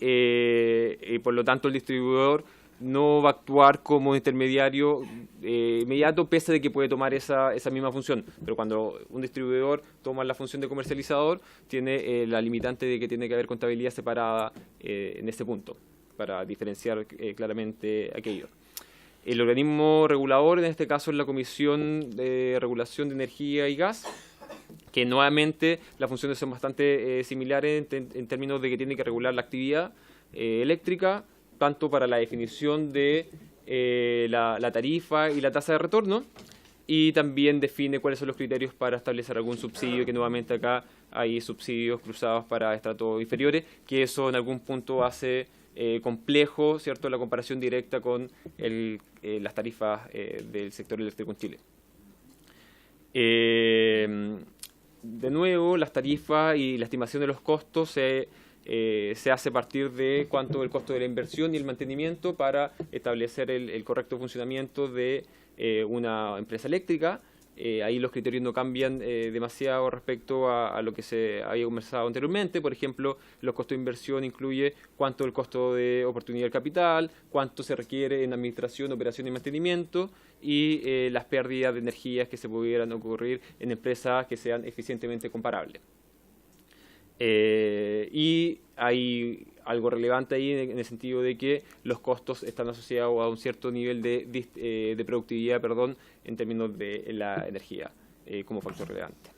por lo tanto el distribuidor no va a actuar como intermediario inmediato, pese a que puede tomar esa misma función. Pero cuando un distribuidor toma la función de comercializador, tiene la limitante de que tiene que haber contabilidad separada en ese punto, para diferenciar claramente aquello. El organismo regulador, en este caso es la Comisión de Regulación de Energía y Gas, que nuevamente las funciones son bastante similares en términos de que tiene que regular la actividad eléctrica, tanto para la definición de la tarifa y la tasa de retorno, y también define cuáles son los criterios para establecer algún subsidio, que nuevamente acá hay subsidios cruzados para estratos inferiores, que eso en algún punto hace complejo, ¿cierto?, la comparación directa con las tarifas del sector eléctrico en Chile. De nuevo, las tarifas y la estimación de los costos se hace a partir de cuánto es el costo de la inversión y el mantenimiento para establecer el correcto funcionamiento de una empresa eléctrica. Ahí los criterios no cambian demasiado respecto a lo que se había conversado anteriormente. Por ejemplo, los costos de inversión incluye cuánto es el costo de oportunidad del capital, cuánto se requiere en administración, operación y mantenimiento, y las pérdidas de energías que se pudieran ocurrir en empresas que sean eficientemente comparables. Y hay algo relevante ahí en el sentido de que los costos están asociados a un cierto nivel de productividad, en términos de la energía como factor relevante.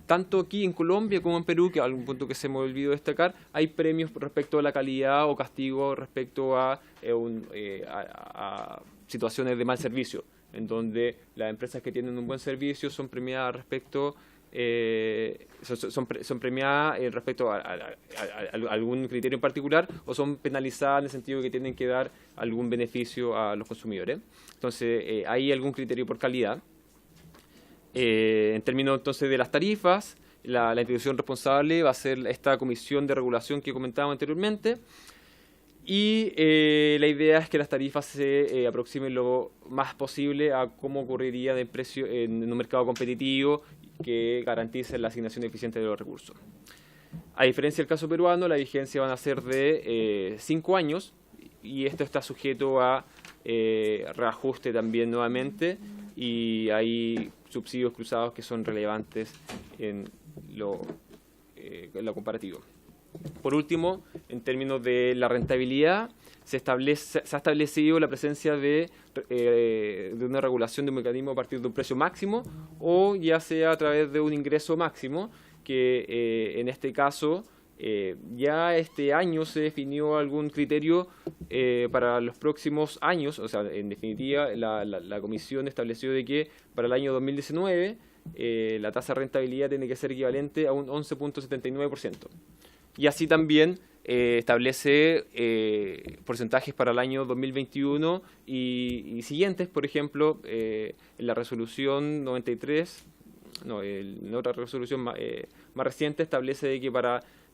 Tanto aquí en Colombia como en Perú, que es algún punto que se me olvidó destacar, hay premios respecto a la calidad o castigo respecto a situaciones de mal servicio, en donde las empresas que tienen un buen servicio son premiadas respecto son premiadas respecto a algún criterio en particular, o son penalizadas en el sentido de que tienen que dar algún beneficio a los consumidores. Entonces, hay algún criterio por calidad. En términos entonces de las tarifas, la institución responsable va a ser esta comisión de regulación que comentábamos anteriormente, y la idea es que las tarifas se aproximen lo más posible a cómo ocurriría de precio en un mercado competitivo que garantice la asignación eficiente de los recursos. A diferencia del caso peruano, la vigencia van a ser de 5 años, y esto está sujeto a reajuste también nuevamente, y hay subsidios cruzados que son relevantes en lo comparativo. Por último, en términos de la rentabilidad, se ha establecido la presencia de una regulación de un mecanismo a partir de un precio máximo, o ya sea a través de un ingreso máximo, que en este caso ya este año se definió algún criterio para los próximos años. O sea, en definitiva, la comisión estableció de que para el año 2019 la tasa de rentabilidad tiene que ser equivalente a un 11.79%. Y así también establece porcentajes para el año 2021 y siguientes. Por ejemplo, en la resolución 93, en otra resolución más reciente, establece de que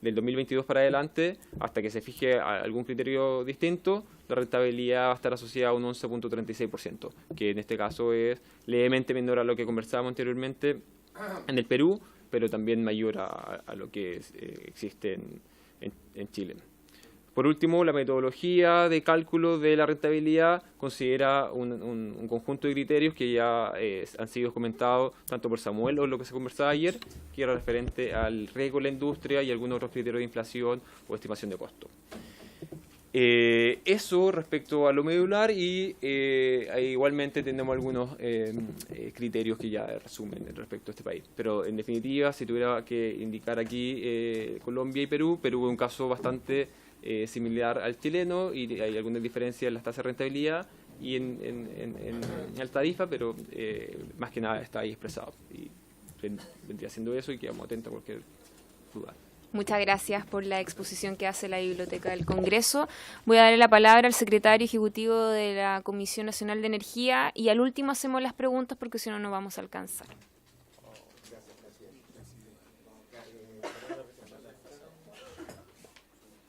del 2022 para adelante, hasta que se fije algún criterio distinto, la rentabilidad va a estar asociada a un 11.36%, que en este caso es levemente menor a lo que conversábamos anteriormente en el Perú, pero también mayor a lo que existe en Chile. Por último, la metodología de cálculo de la rentabilidad considera un conjunto de criterios que ya han sido comentados tanto por Samuel o lo que se conversaba ayer, que era referente al riesgo de la industria y algunos otros criterios de inflación o estimación de costo. Eso respecto a lo medular y igualmente tenemos algunos criterios que ya resumen respecto a este país. Pero en definitiva, si tuviera que indicar aquí Colombia y Perú, Perú es un caso bastante similar al chileno y hay algunas diferencias en las tasas de rentabilidad y en la tarifa, pero más que nada está ahí expresado. Y vendría siendo eso y quedamos atentos a cualquier duda. Muchas gracias por la exposición que hace la Biblioteca del Congreso. Voy a darle la palabra al secretario ejecutivo de la Comisión Nacional de Energía y al último hacemos las preguntas porque si no, no vamos a alcanzar.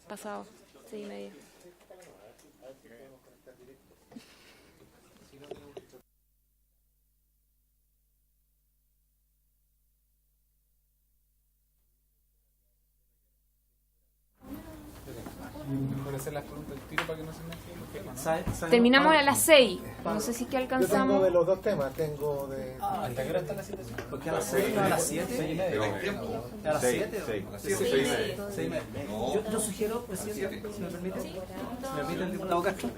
Pasado, 6:30. Mejor hacer las preguntas del tiro para que no se mezclen los temas. Terminamos a las 6. No sé si es que alcanzamos. Yo tengo de los dos temas, tengo de... ¿Hasta qué hora está la cita? ¿Porque a las 6 no a las 7? ¿A las 7? 6:30. Yo sugiero, presidente, si me permite, el diputado Castro.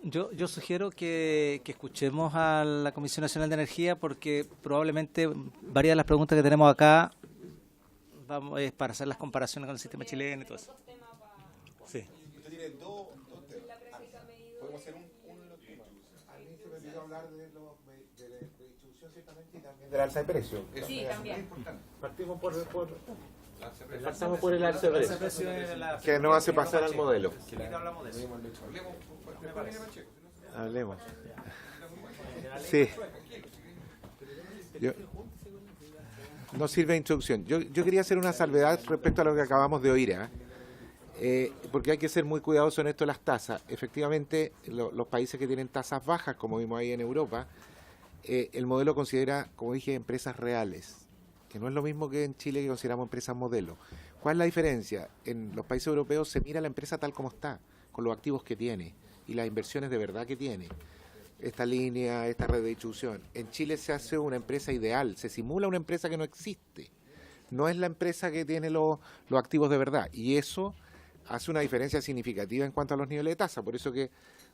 Yo sugiero que escuchemos a la Comisión Nacional de Energía porque probablemente varias de las preguntas que tenemos acá es para hacer las comparaciones con el sistema chileno y todo eso. Sí. Usted tiene dos temas. Podemos hacer uno de los temas. Al inicio me olvidó hablar de la distribución ciertamente y también del alza de precios. Sí, también. Partimos por el alza de precios. Que nos hace pasar al modelo. Hablemos. Sí. No sirve de introducción. Yo quería hacer una salvedad respecto a lo que acabamos de oír, porque hay que ser muy cuidadoso en esto de las tasas. Efectivamente, los países que tienen tasas bajas, como vimos ahí en Europa, el modelo considera, como dije, empresas reales, que no es lo mismo que en Chile que consideramos empresas modelo. ¿Cuál es la diferencia? En los países europeos se mira la empresa tal como está, con los activos que tiene y las inversiones de verdad que tiene. Esta línea, esta red de distribución. En Chile se hace una empresa ideal, se simula una empresa que no existe. No es la empresa que tiene los activos de verdad. Y eso hace una diferencia significativa en cuanto a los niveles de tasa. Por eso que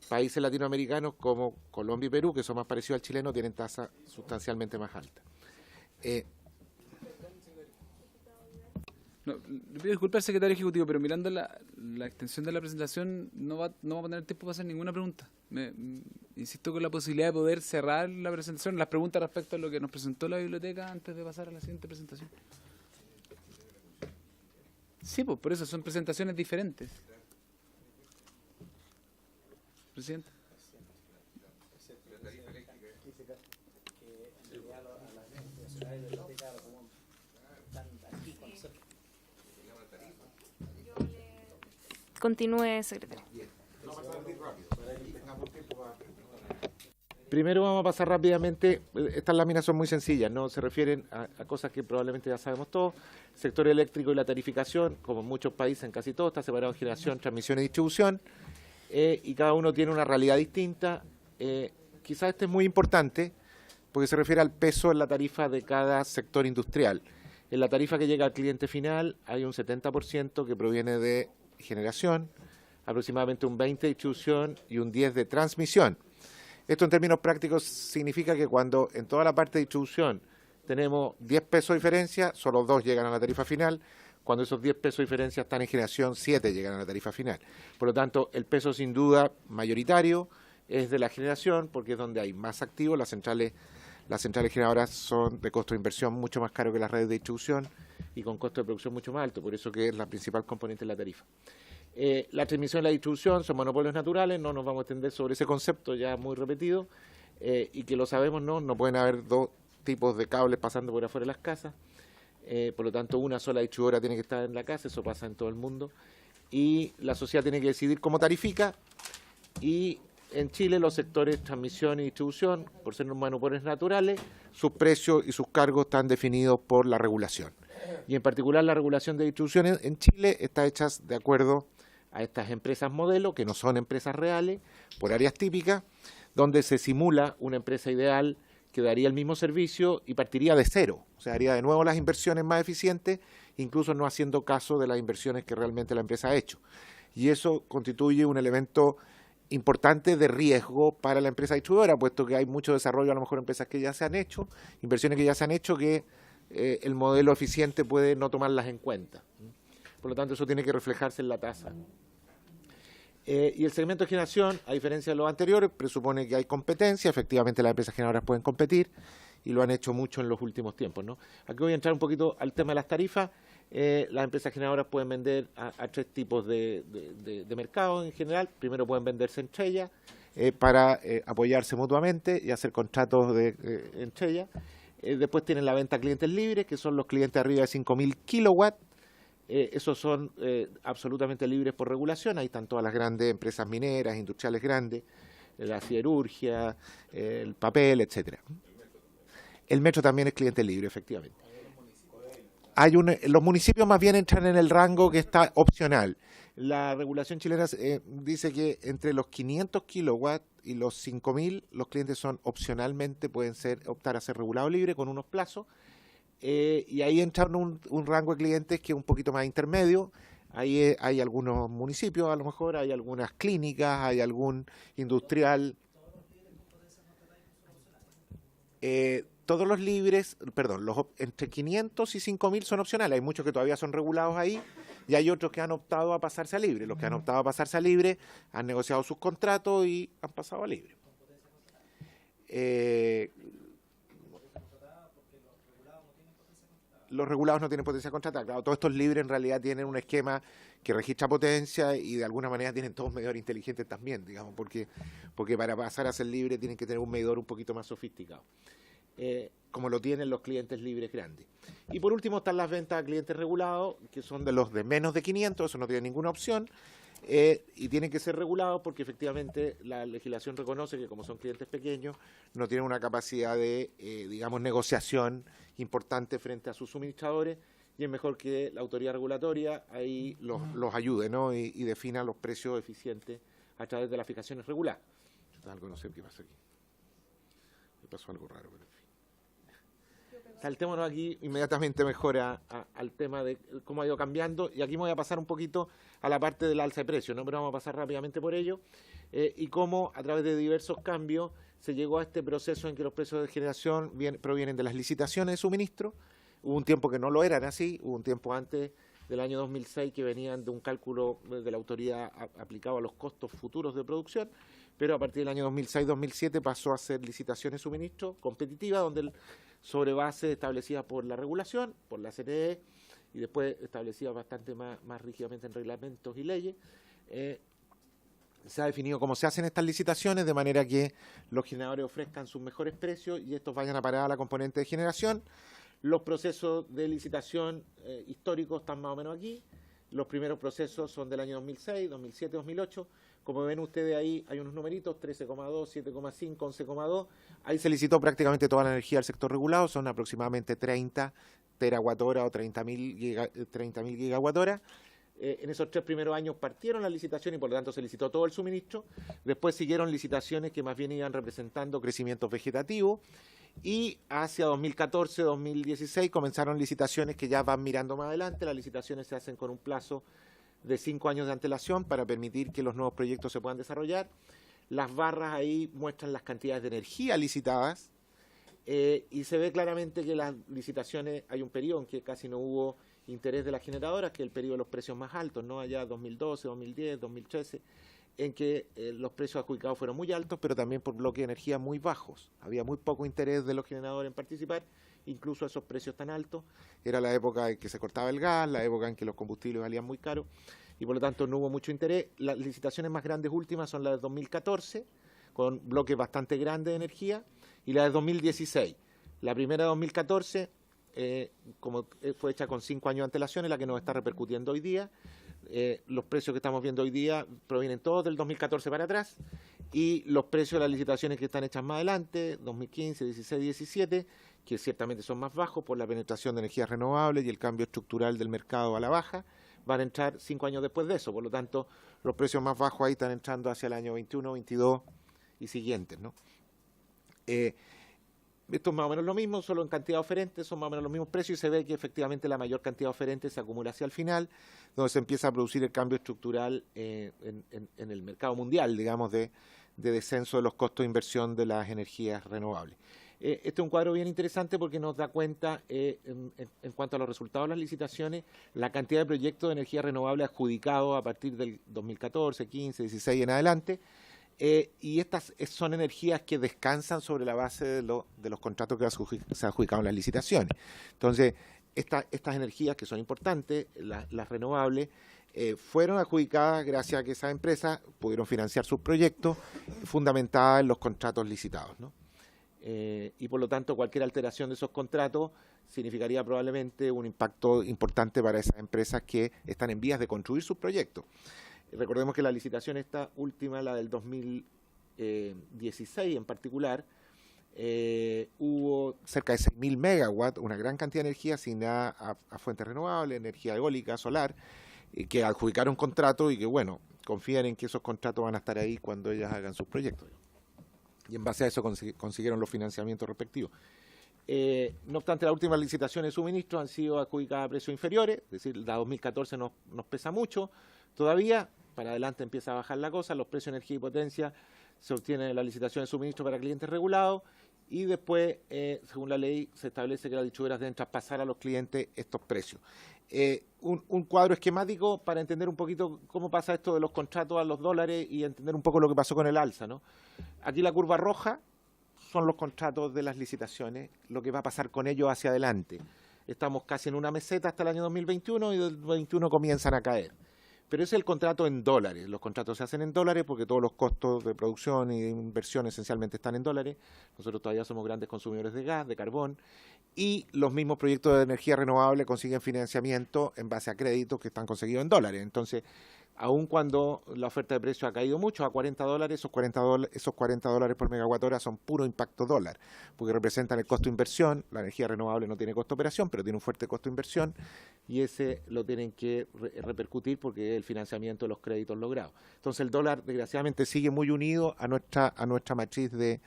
países latinoamericanos como Colombia y Perú, que son más parecidos al chileno, tienen tasas sustancialmente más altas. No, le pido disculpas al secretario ejecutivo, pero mirando la extensión de la presentación no va a tener tiempo para hacer ninguna pregunta. Insisto con la posibilidad de poder cerrar la presentación, las preguntas respecto a lo que nos presentó la biblioteca antes de pasar a la siguiente presentación. Sí, pues por eso son presentaciones diferentes. Presidente. Continúe, secretario. Primero vamos a pasar rápidamente, estas láminas son muy sencillas, no se refieren a cosas que probablemente ya sabemos todos. El sector eléctrico y la tarificación, como en muchos países, en casi todos, está separado en generación, transmisión y distribución, y cada uno tiene una realidad distinta. Quizás este es muy importante porque se refiere al peso en la tarifa de cada sector industrial. En la tarifa que llega al cliente final hay un 70% que proviene de generación, aproximadamente un 20% de distribución y un 10% de transmisión. Esto en términos prácticos significa que cuando en toda la parte de distribución tenemos 10 pesos de diferencia, solo 2 llegan a la tarifa final. Cuando esos 10 pesos de diferencia están en generación, 7 llegan a la tarifa final. Por lo tanto, el peso sin duda mayoritario es de la generación, porque es donde hay más activos. Las centrales generadoras son de costo de inversión mucho más caro que las redes de distribución y con costo de producción mucho más alto, por eso que es la principal componente de la tarifa. La transmisión y la distribución son monopolios naturales, no nos vamos a extender sobre ese concepto ya muy repetido, y que lo sabemos, no pueden haber dos tipos de cables pasando por afuera de las casas, por lo tanto una sola distribuidora tiene que estar en la casa, eso pasa en todo el mundo, y la sociedad tiene que decidir cómo tarifica, y en Chile los sectores transmisión y distribución, por ser monopolios naturales, sus precios y sus cargos están definidos por la regulación. Y en particular la regulación de distribución en Chile está hecha de acuerdo a estas empresas modelo, que no son empresas reales, por áreas típicas, donde se simula una empresa ideal que daría el mismo servicio y partiría de cero. O sea, haría de nuevo las inversiones más eficientes, incluso no haciendo caso de las inversiones que realmente la empresa ha hecho. Y eso constituye un elemento importante de riesgo para la empresa distribuidora, puesto que hay mucho desarrollo, a lo mejor empresas que ya se han hecho, inversiones que ya se han hecho, que el modelo eficiente puede no tomarlas en cuenta. Por lo tanto, eso tiene que reflejarse en la tasa. Y el segmento de generación, a diferencia de los anteriores, presupone que hay competencia. Efectivamente, las empresas generadoras pueden competir y lo han hecho mucho en los últimos tiempos, ¿no? Aquí voy a entrar un poquito al tema de las tarifas. Las empresas generadoras pueden vender a tres tipos de mercado en general. Primero pueden venderse entre ellas para apoyarse mutuamente y hacer contratos entre ellas. Después tienen la venta a clientes libres, que son los clientes arriba de 5.000 kilowatts. Esos son absolutamente libres por regulación. Ahí están todas las grandes empresas mineras, industriales grandes, la siderurgia, el papel, etcétera. El metro también es cliente libre, efectivamente. Los municipios más bien entran en el rango que está opcional. La regulación chilena dice que entre los 500 kilowatts y los 5.000 los clientes son opcionalmente, pueden optar a ser regulado libre con unos plazos. Y ahí entran un rango de clientes que es un poquito más intermedio. Ahí hay algunos municipios, a lo mejor hay algunas clínicas, hay algún industrial. Todos los libres, perdón, entre 500 y 5.000 son opcionales. Hay muchos que todavía son regulados ahí y hay otros que han optado a pasarse a libre. Los que han optado a pasarse a libre han negociado sus contratos y han pasado a libre. Los regulados no tienen potencia contratada. Claro, todos estos libres en realidad tienen un esquema que registra potencia y de alguna manera tienen todos medidores inteligentes también, digamos, porque para pasar a ser libre tienen que tener un medidor un poquito más sofisticado, como lo tienen los clientes libres grandes. Y por último están las ventas a clientes regulados, que son de los de menos de 500, eso no tiene ninguna opción, y tienen que ser regulados porque efectivamente la legislación reconoce que como son clientes pequeños no tienen una capacidad de, digamos, negociación importante frente a sus suministradores, y es mejor que la autoridad regulatoria ahí los ayude, ¿no? y defina los precios eficientes a través de las fijaciones reguladas. Algo, no sé qué pasa aquí. Me pasó algo raro, pero en fin. Saltémonos aquí inmediatamente mejor al tema de cómo ha ido cambiando, y aquí me voy a pasar un poquito a la parte del alza de precios, ¿no? Pero vamos a pasar rápidamente por ello, y cómo a través de diversos cambios se llegó a este proceso en que los precios de generación provienen de las licitaciones de suministro. Hubo un tiempo que no lo eran así, hubo un tiempo antes del año 2006 que venían de un cálculo de la autoridad aplicado a los costos futuros de producción, pero a partir del año 2006-2007 pasó a ser licitaciones de suministro competitiva, donde sobre base establecida por la regulación, por la CNE, y después establecida bastante más rígidamente en reglamentos y leyes, se ha definido cómo se hacen estas licitaciones, de manera que los generadores ofrezcan sus mejores precios y estos vayan a parar a la componente de generación. Los procesos de licitación históricos están más o menos aquí. Los primeros procesos son del año 2006, 2007, 2008. Como ven ustedes ahí, hay unos numeritos, 13,2, 7,5, 11,2. Ahí se licitó prácticamente toda la energía del sector regulado, son aproximadamente 30 terawatt-hora o 30.000 gigawatt-hora. En esos 3 primeros años partieron las licitaciones y por lo tanto se licitó todo el suministro. Después siguieron licitaciones que más bien iban representando crecimientos vegetativos. Y hacia 2014, 2016 comenzaron licitaciones que ya van mirando más adelante. Las licitaciones se hacen con un plazo de 5 años de antelación para permitir que los nuevos proyectos se puedan desarrollar. Las barras ahí muestran las cantidades de energía licitadas y se ve claramente que las licitaciones, hay un periodo en que casi no hubo interés de las generadoras, que es el periodo de los precios más altos, ¿no? Allá 2012, 2010, 2013, en que los precios adjudicados fueron muy altos, pero también por bloques de energía muy bajos. Había muy poco interés de los generadores en participar, incluso a esos precios tan altos. Era la época en que se cortaba el gas, la época en que los combustibles valían muy caros, y por lo tanto no hubo mucho interés. Las licitaciones más grandes últimas son las de 2014, con bloques bastante grandes de energía, y la de 2016. La primera de 2014, como fue hecha con 5 años de antelación, es la que nos está repercutiendo hoy día. Los precios que estamos viendo hoy día provienen todos del 2014 para atrás, y los precios de las licitaciones que están hechas más adelante, 2015, 16, 17, que ciertamente son más bajos por la penetración de energías renovables y el cambio estructural del mercado a la baja, van a entrar 5 años después de eso. Por lo tanto, los precios más bajos ahí están entrando hacia el año 21, 22 y siguientes, ¿no? Esto es más o menos lo mismo, solo en cantidad oferente, son más o menos los mismos precios y se ve que efectivamente la mayor cantidad oferente se acumula hacia el final, donde se empieza a producir el cambio estructural en el mercado mundial, digamos, de descenso de los costos de inversión de las energías renovables. Este es un cuadro bien interesante porque nos da cuenta, en cuanto a los resultados de las licitaciones, la cantidad de proyectos de energía renovable adjudicados a partir del 2014, 15, 16 en adelante, y estas son energías que descansan sobre la base de los contratos que se adjudicaron en las licitaciones. Entonces, estas energías que son importantes, las renovables, fueron adjudicadas gracias a que esas empresas pudieron financiar sus proyectos fundamentadas en los contratos licitados, ¿no? Y por lo tanto, cualquier alteración de esos contratos significaría probablemente un impacto importante para esas empresas que están en vías de construir sus proyectos. Recordemos que la licitación esta última, la del 2016 en particular, hubo cerca de 6.000 megawatts, una gran cantidad de energía asignada a fuentes renovables, energía eólica, solar, que adjudicaron contratos y que, bueno, confían en que esos contratos van a estar ahí cuando ellas hagan sus proyectos. Y en base a eso consiguieron los financiamientos respectivos. No obstante, las últimas licitaciones de suministro han sido adjudicadas a precios inferiores, es decir, la 2014 nos pesa mucho. Todavía, para adelante empieza a bajar la cosa, los precios de energía y potencia se obtienen en la licitación de suministro para clientes regulados y después, según la ley, se establece que las distribuidoras deben traspasar a los clientes estos precios. Un cuadro esquemático para entender un poquito cómo pasa esto de los contratos a los dólares y entender un poco lo que pasó con el alza, ¿no? Aquí la curva roja son los contratos de las licitaciones, lo que va a pasar con ellos hacia adelante. Estamos casi en una meseta hasta el año 2021 y del 2021 comienzan a caer. Pero ese es el contrato en dólares. Los contratos se hacen en dólares porque todos los costos de producción y de inversión esencialmente están en dólares. Nosotros todavía somos grandes consumidores de gas, de carbón, y los mismos proyectos de energía renovable consiguen financiamiento en base a créditos que están conseguidos en dólares. Entonces, aun cuando la oferta de precio ha caído mucho, a $40, esos $40 por megawatt hora son puro impacto dólar, porque representan el costo de inversión. La energía renovable no tiene costo de operación, pero tiene un fuerte costo de inversión, y ese lo tienen que repercutir porque es el financiamiento de los créditos logrados. Entonces el dólar, desgraciadamente, sigue muy unido a nuestra matriz de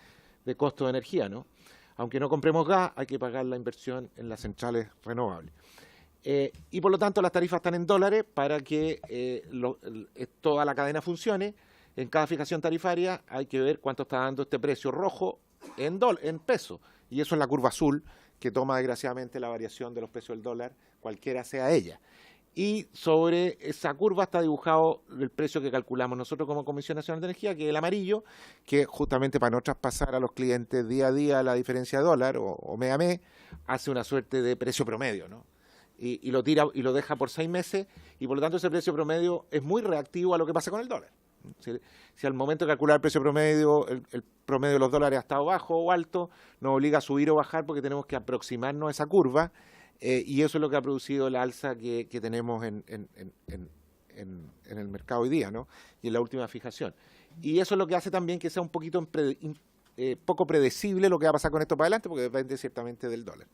costo de energía, ¿no? Aunque no compremos gas, hay que pagar la inversión en las centrales renovables. Y por lo tanto las tarifas están en dólares para que toda la cadena funcione. En cada fijación tarifaria hay que ver cuánto está dando este precio rojo en pesos, y eso es la curva azul que toma desgraciadamente la variación de los precios del dólar, cualquiera sea ella. Y sobre esa curva está dibujado el precio que calculamos nosotros como Comisión Nacional de Energía, que es el amarillo, que justamente para no traspasar a los clientes día a día la diferencia de dólar o mes a mes, hace una suerte de precio promedio, ¿no? Y lo tira y lo deja por 6 meses, y por lo tanto ese precio promedio es muy reactivo a lo que pasa con el dólar. Si al momento de calcular el precio promedio, el promedio de los dólares ha estado bajo o alto, nos obliga a subir o bajar porque tenemos que aproximarnos a esa curva, y eso es lo que ha producido la alza que tenemos en el mercado hoy día, ¿no? Y en la última fijación. Y eso es lo que hace también que sea un poquito poco predecible lo que va a pasar con esto para adelante, porque depende ciertamente del dólar.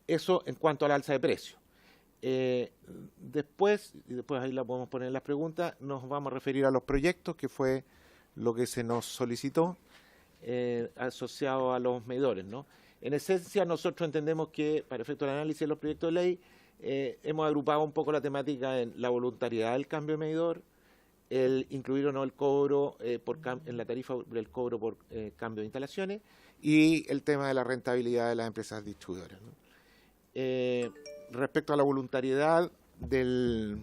Eso en cuanto al alza de precios. Después ahí la podemos poner en las preguntas, nos vamos a referir a los proyectos, que fue lo que se nos solicitó, asociado a los medidores, ¿no? En esencia, nosotros entendemos que, para efecto del análisis de los proyectos de ley, hemos agrupado un poco la temática en la voluntariedad del cambio de medidor, el incluir o no el cobro en la tarifa del cobro por cambio de instalaciones, y el tema de la rentabilidad de las empresas distribuidoras, ¿no? Respecto a la voluntariedad del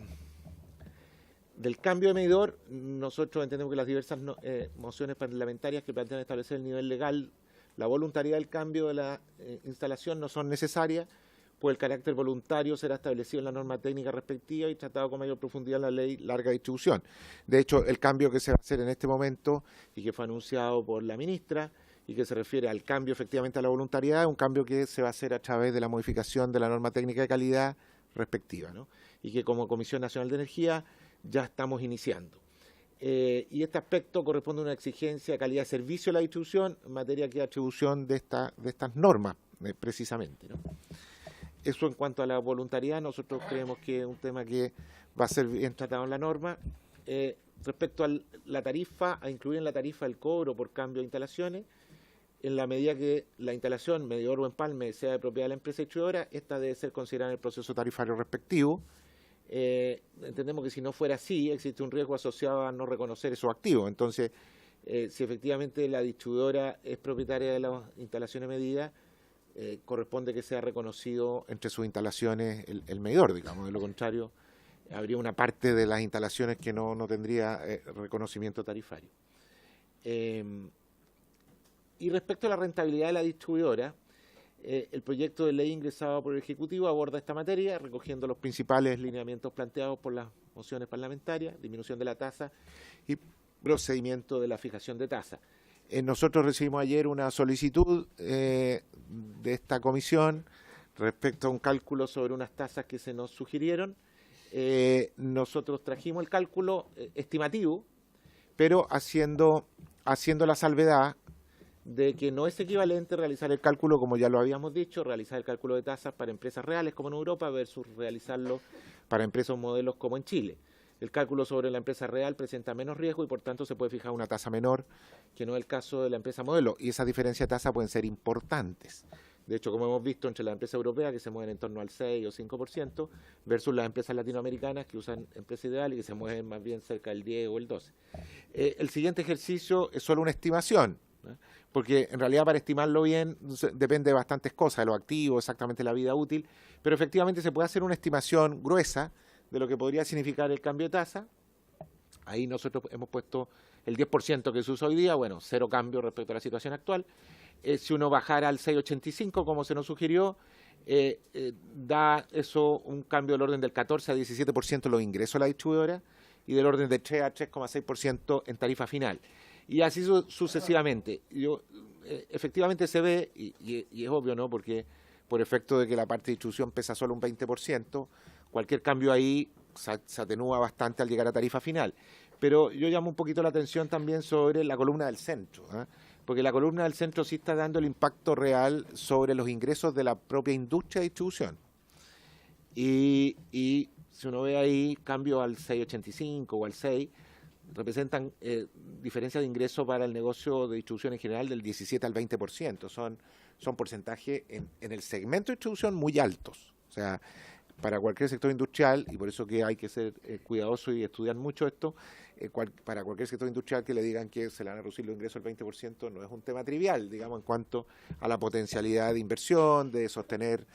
cambio de medidor, nosotros entendemos que las diversas mociones parlamentarias que plantean establecer el nivel legal, la voluntariedad del cambio de la instalación no son necesarias, pues el carácter voluntario será establecido en la norma técnica respectiva y tratado con mayor profundidad en la ley larga distribución. De hecho, el cambio que se va a hacer en este momento y que fue anunciado por la ministra y que se refiere al cambio efectivamente a la voluntariedad, es un cambio que se va a hacer a través de la modificación de la norma técnica de calidad respectiva, ¿no? Y que como Comisión Nacional de Energía ya estamos iniciando. Y este aspecto corresponde a una exigencia de calidad de servicio de la distribución en materia de atribución de estas normas, precisamente, ¿no? Eso en cuanto a la voluntariedad, nosotros creemos que es un tema que va a ser bien tratado en la norma. Respecto a la tarifa, a incluir en la tarifa el cobro por cambio de instalaciones, en la medida que la instalación, medidor o empalme, sea de propiedad de la empresa distribuidora, esta debe ser considerada en el proceso tarifario respectivo. Entendemos que si no fuera así, existe un riesgo asociado a no reconocer esos activos. Entonces, si efectivamente la distribuidora es propietaria de las instalaciones medidas, corresponde que sea reconocido entre sus instalaciones el medidor, digamos. De lo contrario, habría una parte de las instalaciones que no tendría reconocimiento tarifario. Y respecto a la rentabilidad de la distribuidora, el proyecto de ley ingresado por el Ejecutivo aborda esta materia, recogiendo los principales lineamientos planteados por las mociones parlamentarias, disminución de la tasa y procedimiento de la fijación de tasa. Nosotros recibimos ayer una solicitud de esta comisión respecto a un cálculo sobre unas tasas que se nos sugirieron. Nosotros trajimos el cálculo estimativo, pero haciendo la salvedad de que no es equivalente realizar el cálculo, como ya lo habíamos dicho, realizar el cálculo de tasas para empresas reales como en Europa versus realizarlo para empresas modelos como en Chile. El cálculo sobre la empresa real presenta menos riesgo y por tanto se puede fijar una tasa menor, que no es el caso de la empresa modelo, y esas diferencias de tasa pueden ser importantes. De hecho, como hemos visto entre las empresas europeas que se mueven en torno al 6 o 5% versus las empresas latinoamericanas que usan empresa ideal y que se mueven más bien cerca del 10 o el 12. El siguiente ejercicio es solo una estimación, ¿no? Porque en realidad para estimarlo bien depende de bastantes cosas, de los activos, exactamente la vida útil, pero efectivamente se puede hacer una estimación gruesa de lo que podría significar el cambio de tasa. Ahí nosotros hemos puesto el 10% que se usa hoy día, bueno, cero cambio respecto a la situación actual. Si uno bajara al 6,85, como se nos sugirió, da eso un cambio del orden del 14 a 17% en los ingresos de la distribuidora y del orden de 3 a 3,6% en tarifa final. Y así sucesivamente. Efectivamente se ve, y es obvio, ¿no? Porque por efecto de que la parte de distribución pesa solo un 20%, cualquier cambio ahí se atenúa bastante al llegar a tarifa final. Pero yo llamo un poquito la atención también sobre la columna del centro, ¿eh? Porque la columna del centro sí está dando el impacto real sobre los ingresos de la propia industria de distribución. Y si uno ve ahí, cambio al 6,85 o al 6, representan diferencias de ingreso para el negocio de distribución en general del 17 al 20%. Son porcentajes en el segmento de distribución muy altos. O sea, para cualquier sector industrial, y por eso que hay que ser cuidadoso y estudiar mucho esto, para cualquier sector industrial que le digan que se le van a reducir los ingresos al 20% no es un tema trivial, digamos, en cuanto a la potencialidad de inversión, de sostener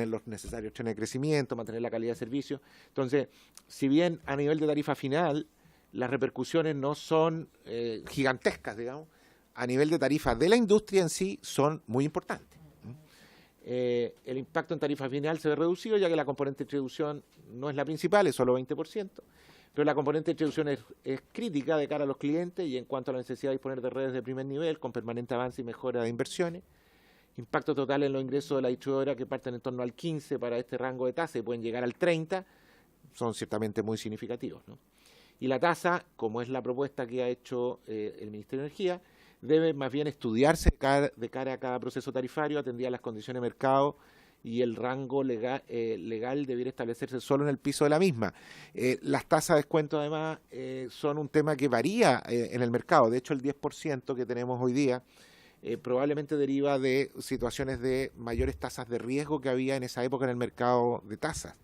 los necesarios trenes de crecimiento, mantener la calidad de servicio. Entonces, si bien a nivel de tarifa final las repercusiones no son gigantescas, digamos, a nivel de tarifa de la industria en sí son muy importantes. El impacto en tarifa final se ve reducido, ya que la componente de distribución no es la principal, es solo 20%, pero la componente de distribución es crítica de cara a los clientes y en cuanto a la necesidad de disponer de redes de primer nivel, con permanente avance y mejora de inversiones. Impacto total en los ingresos de la distribuidora, que parten en torno al 15 para este rango de tasa y pueden llegar al 30, son ciertamente muy significativos, ¿no? Y la tasa, como es la propuesta que ha hecho el Ministerio de Energía, debe más bien estudiarse de cara a cada proceso tarifario, atendida a las condiciones de mercado, y el rango legal debiera establecerse solo en el piso de la misma. Las tasas de descuento, además, son un tema que varía en el mercado. De hecho, el 10% que tenemos hoy día probablemente deriva de situaciones de mayores tasas de riesgo que había en esa época en el mercado de tasas.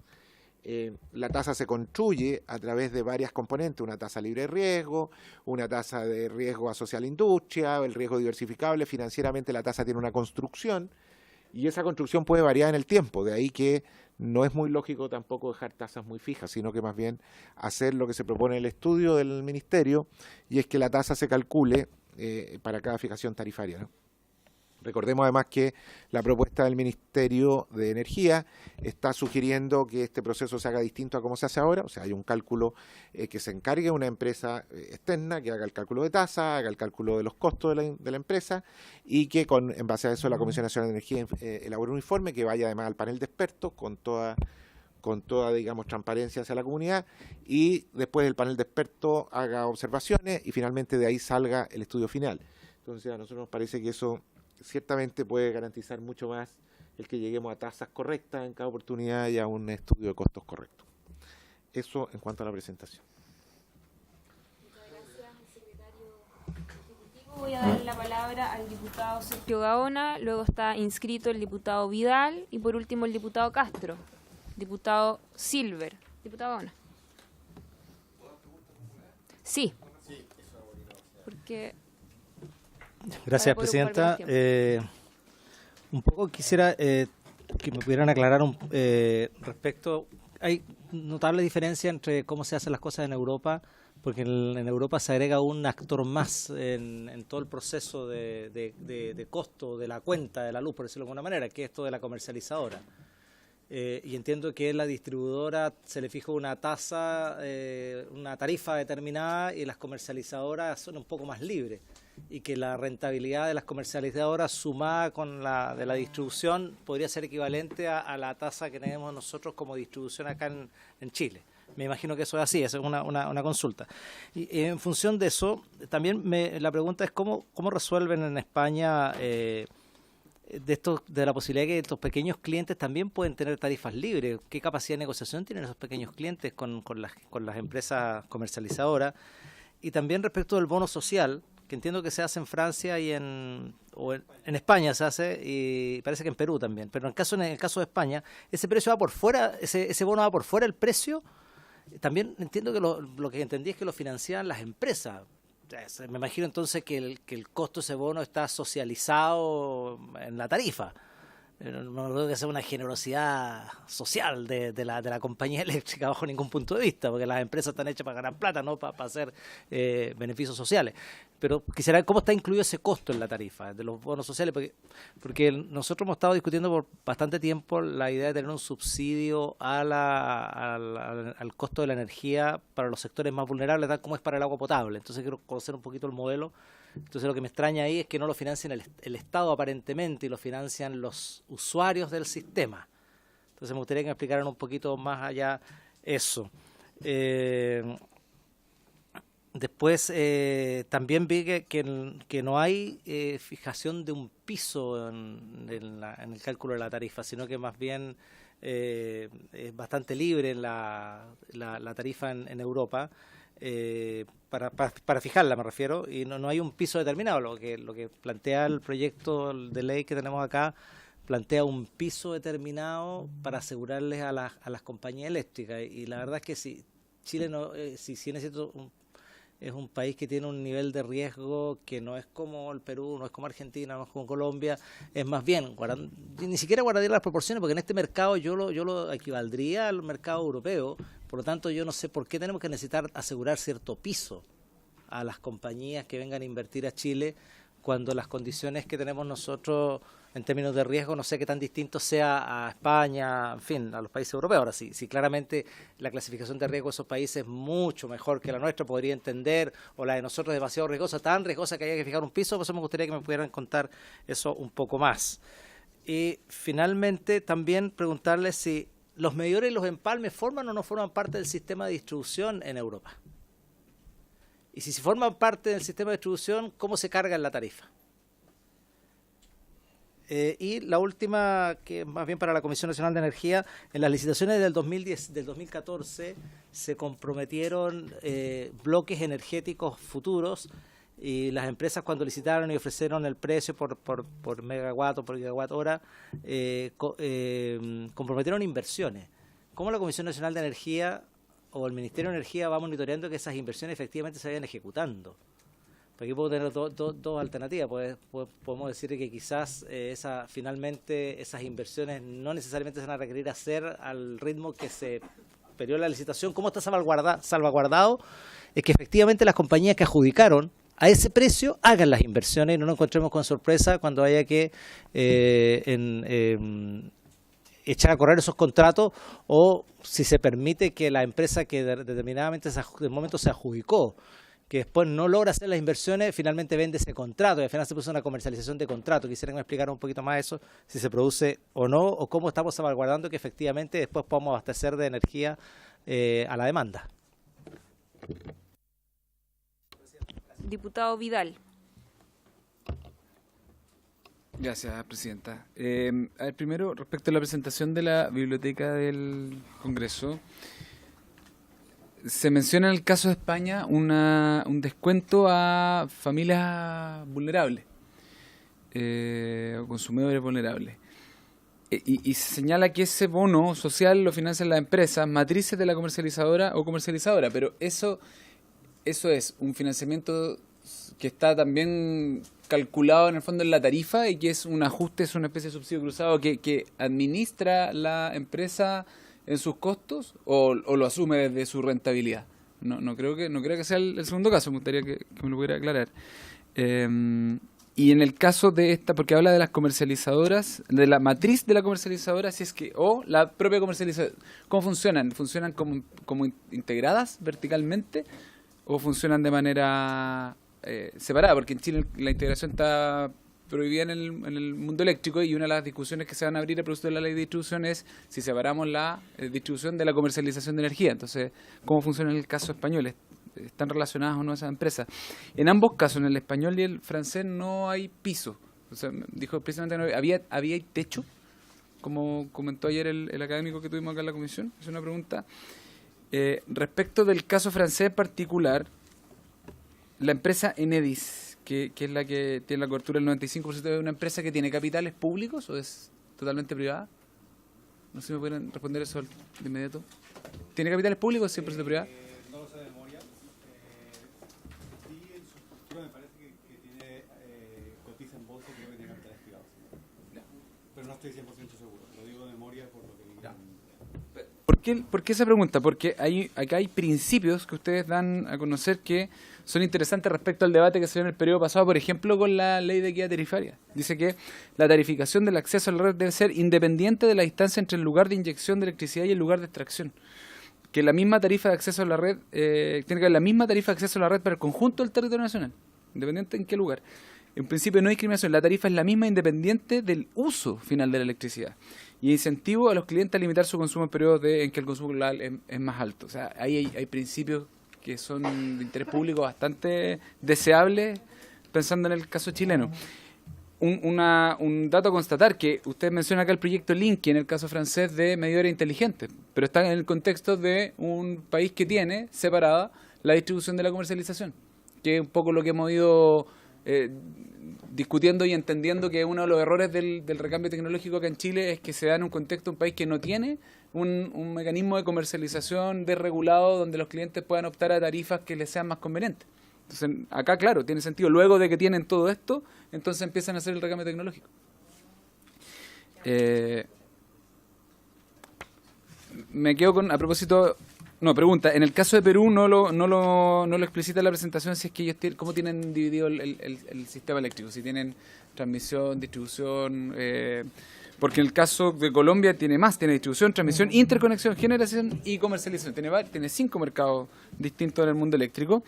La tasa se construye a través de varias componentes, una tasa libre de riesgo, una tasa de riesgo asociada a la industria, el riesgo diversificable. Financieramente la tasa tiene una construcción y esa construcción puede variar en el tiempo, de ahí que no es muy lógico tampoco dejar tasas muy fijas, sino que más bien hacer lo que se propone en el estudio del Ministerio, y es que la tasa se calcule para cada fijación tarifaria, ¿no? Recordemos además que la propuesta del Ministerio de Energía está sugiriendo que este proceso se haga distinto a cómo se hace ahora, o sea, hay un cálculo que se encargue una empresa externa que haga el cálculo de tasa, haga el cálculo de los costos de la empresa, y que en base a eso la Comisión Nacional de Energía elabore un informe que vaya además al panel de expertos con todas con toda, digamos, transparencia hacia la comunidad, y después el panel de expertos haga observaciones y finalmente de ahí salga el estudio final. Entonces a nosotros nos parece que eso ciertamente puede garantizar mucho más el que lleguemos a tasas correctas en cada oportunidad y a un estudio de costos correcto. Eso en cuanto a la presentación. Muchas gracias al secretario ejecutivo. Voy a dar la palabra al diputado Sergio Gaona, luego está inscrito el diputado Vidal y por último el diputado Castro. Diputado Silver. Diputado Gaona. Sí. Porque Gracias, para poder ocupar Presidenta. menos Un poco quisiera que me pudieran aclarar respecto. Hay notable diferencia entre cómo se hacen las cosas en Europa, porque en Europa se agrega un actor más en todo el proceso de costo de la cuenta de la luz, por decirlo de alguna manera, que es esto de la comercializadora. Y entiendo que la distribuidora se le fija una tasa, una tarifa determinada, y las comercializadoras son un poco más libres, y que la rentabilidad de las comercializadoras sumada con la de la distribución podría ser equivalente a la tasa que tenemos nosotros como distribución acá en Chile. Me imagino que eso es así, esa es una consulta. Y en función de eso, también la pregunta es cómo resuelven en España de la posibilidad de que estos pequeños clientes también pueden tener tarifas libres. ¿Qué capacidad de negociación tienen esos pequeños clientes con las empresas comercializadoras? Y también respecto del bono social, que entiendo que se hace en Francia y en España se hace, y parece que en Perú también, pero en el caso de España, ese precio va por fuera, ese bono va por fuera del precio. También entiendo que lo que entendí es que lo financian las empresas. Me imagino entonces que el costo de ese bono está socializado en la tarifa. No creo que sea una generosidad social de la compañía eléctrica bajo ningún punto de vista, porque las empresas están hechas para ganar plata, no para hacer beneficios sociales. Pero quisiera ver cómo está incluido ese costo en la tarifa de los bonos sociales, porque nosotros hemos estado discutiendo por bastante tiempo la idea de tener un subsidio al costo de la energía para los sectores más vulnerables, tal como es para el agua potable. Entonces quiero conocer un poquito el modelo. Entonces lo que me extraña ahí es que no lo financien el Estado aparentemente, y lo financian los usuarios del sistema. Entonces me gustaría que me explicaran un poquito más allá eso. Después también vi que no hay fijación de un piso en el cálculo de la tarifa, sino que más bien es bastante libre la tarifa en Europa. Para fijarla me refiero, y no hay un piso determinado. Lo que plantea el proyecto de ley que tenemos acá plantea un piso determinado para asegurarles a las compañías eléctricas, y la verdad es que si Chile si es un país que tiene un nivel de riesgo que no es como el Perú, no es como Argentina, no es como Colombia, es más bien, ni siquiera guardaría las proporciones, porque en este mercado yo lo equivaldría al mercado europeo. Por lo tanto, yo no sé por qué tenemos que necesitar asegurar cierto piso a las compañías que vengan a invertir a Chile, cuando las condiciones que tenemos nosotros en términos de riesgo no sé qué tan distinto sea a España, en fin, a los países europeos. Ahora sí, claramente la clasificación de riesgo de esos países es mucho mejor que la nuestra, podría entender, o la de nosotros es demasiado riesgosa, tan riesgosa que haya que fijar un piso. Por eso me gustaría que me pudieran contar eso un poco más. Y finalmente también preguntarles si los medidores y los empalmes forman o no forman parte del sistema de distribución en Europa. Y si forman parte del sistema de distribución, ¿cómo se carga en la tarifa? Y la última, que más bien para la Comisión Nacional de Energía, en las licitaciones del 2014 se comprometieron bloques energéticos futuros, y las empresas cuando licitaron y ofrecieron el precio por megawatt o por gigawatt hora, comprometieron inversiones. ¿Cómo la Comisión Nacional de Energía o el Ministerio de Energía va monitoreando que esas inversiones efectivamente se vayan ejecutando? Porque aquí puedo tener dos alternativas. Podemos decir que quizás finalmente esas inversiones no necesariamente se van a requerir hacer al ritmo que se perdió la licitación. ¿Cómo está salvaguardado? Es que efectivamente las compañías que adjudicaron a ese precio hagan las inversiones y no nos encontremos con sorpresa cuando haya que echar a correr esos contratos, o si se permite que la empresa que determinadamente en el momento se adjudicó, que después no logra hacer las inversiones, finalmente vende ese contrato y al final se puso una comercialización de contrato. Quisiera que me explicara un poquito más eso, si se produce o no, o cómo estamos salvaguardando que efectivamente después podamos abastecer de energía a la demanda. Diputado Vidal. Gracias, Presidenta. A ver, primero, respecto a la presentación de la Biblioteca del Congreso, se menciona en el caso de España un descuento a familias vulnerables, o consumidores vulnerables. Y se señala que ese bono social lo financian las empresas matrices de la comercializadora o comercializadora, pero eso es un financiamiento que está también calculado en el fondo en la tarifa y que es un ajuste, es una especie de subsidio cruzado que administra la empresa en sus costos o lo asume desde su rentabilidad. No creo que sea el segundo caso, me gustaría que me lo pudiera aclarar. Y en el caso de esta, porque habla de las comercializadoras, de la matriz de la comercializadora, si es que, o la propia comercializadora, ¿cómo funcionan? ¿Funcionan como integradas verticalmente o funcionan de manera separada? Porque en Chile la integración está prohibida en el mundo eléctrico y una de las discusiones que se van a abrir a propósito de la ley de distribución es si separamos la distribución de la comercialización de energía. Entonces, ¿cómo funciona en el caso español? ¿Están relacionadas o no esas empresas? En ambos casos, en el español y el francés, no hay piso. O sea, dijo precisamente no había techo, como comentó ayer el académico que tuvimos acá en la comisión. Es una pregunta. Respecto del caso francés en particular, la empresa Enedis, que es la que tiene la cobertura del 95%, ¿es una empresa que tiene capitales públicos o es totalmente privada? No sé si me pueden responder eso de inmediato. ¿Tiene capitales públicos o es 100% privada? No lo sé de memoria. Sí, en su estructura me parece que tiene cotiza en bolsa y creo que tiene capitales privados. Pero no estoy 100% seguro. Lo digo de memoria por lo que vi. ¿Por qué esa pregunta? Porque acá hay principios que ustedes dan a conocer que son interesantes respecto al debate que se dio en el periodo pasado, por ejemplo, con la ley de equidad tarifaria. Dice que la tarificación del acceso a la red debe ser independiente de la distancia entre el lugar de inyección de electricidad y el lugar de extracción. Que la misma tarifa de acceso a la red, tiene que haber la misma tarifa de acceso a la red para el conjunto del territorio nacional, independiente en qué lugar. En principio no hay discriminación, la tarifa es la misma independiente del uso final de la electricidad. Y incentivo a los clientes a limitar su consumo en periodos en que el consumo global es más alto. O sea, ahí hay principios que son de interés público bastante deseables, pensando en el caso chileno. Un dato a constatar, que usted menciona acá el proyecto Linky, en el caso francés, de medidores inteligentes, pero está en el contexto de un país que tiene separada la distribución de la comercialización, que es un poco lo que hemos ido discutiendo y entendiendo que uno de los errores del recambio tecnológico acá en Chile es que se da en un contexto, un país que no tiene un mecanismo de comercialización desregulado donde los clientes puedan optar a tarifas que les sean más convenientes. Entonces, acá, claro, tiene sentido. Luego de que tienen todo esto, entonces empiezan a hacer el recambio tecnológico. Me quedo con, a propósito, no, pregunta, en el caso de Perú no lo explicita la presentación, si es que ellos cómo tienen dividido el sistema eléctrico, si tienen transmisión, distribución, porque en el caso de Colombia tiene distribución, transmisión, interconexión, generación y comercialización. Tiene 5 mercados distintos en el mundo eléctrico.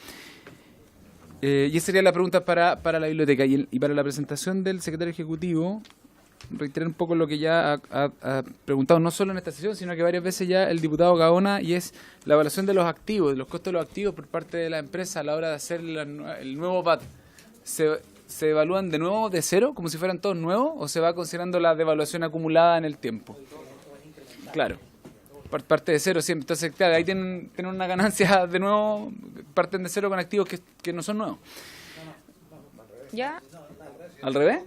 Y esa sería la pregunta para la biblioteca. Y para la presentación del secretario ejecutivo, reiterar un poco lo que ya ha preguntado, no solo en esta sesión, sino que varias veces ya el diputado Gaona, y es la evaluación de los activos, de los costos de los activos por parte de la empresa a la hora de hacer el nuevo VAT. ¿Se evalúan de nuevo de cero, como si fueran todos nuevos, o se va considerando la devaluación acumulada en el tiempo? Claro, parte de cero siempre. Entonces, claro, ahí tienen una ganancia de nuevo, parten de cero con activos que no son nuevos. ¿Ya? ¿Al revés?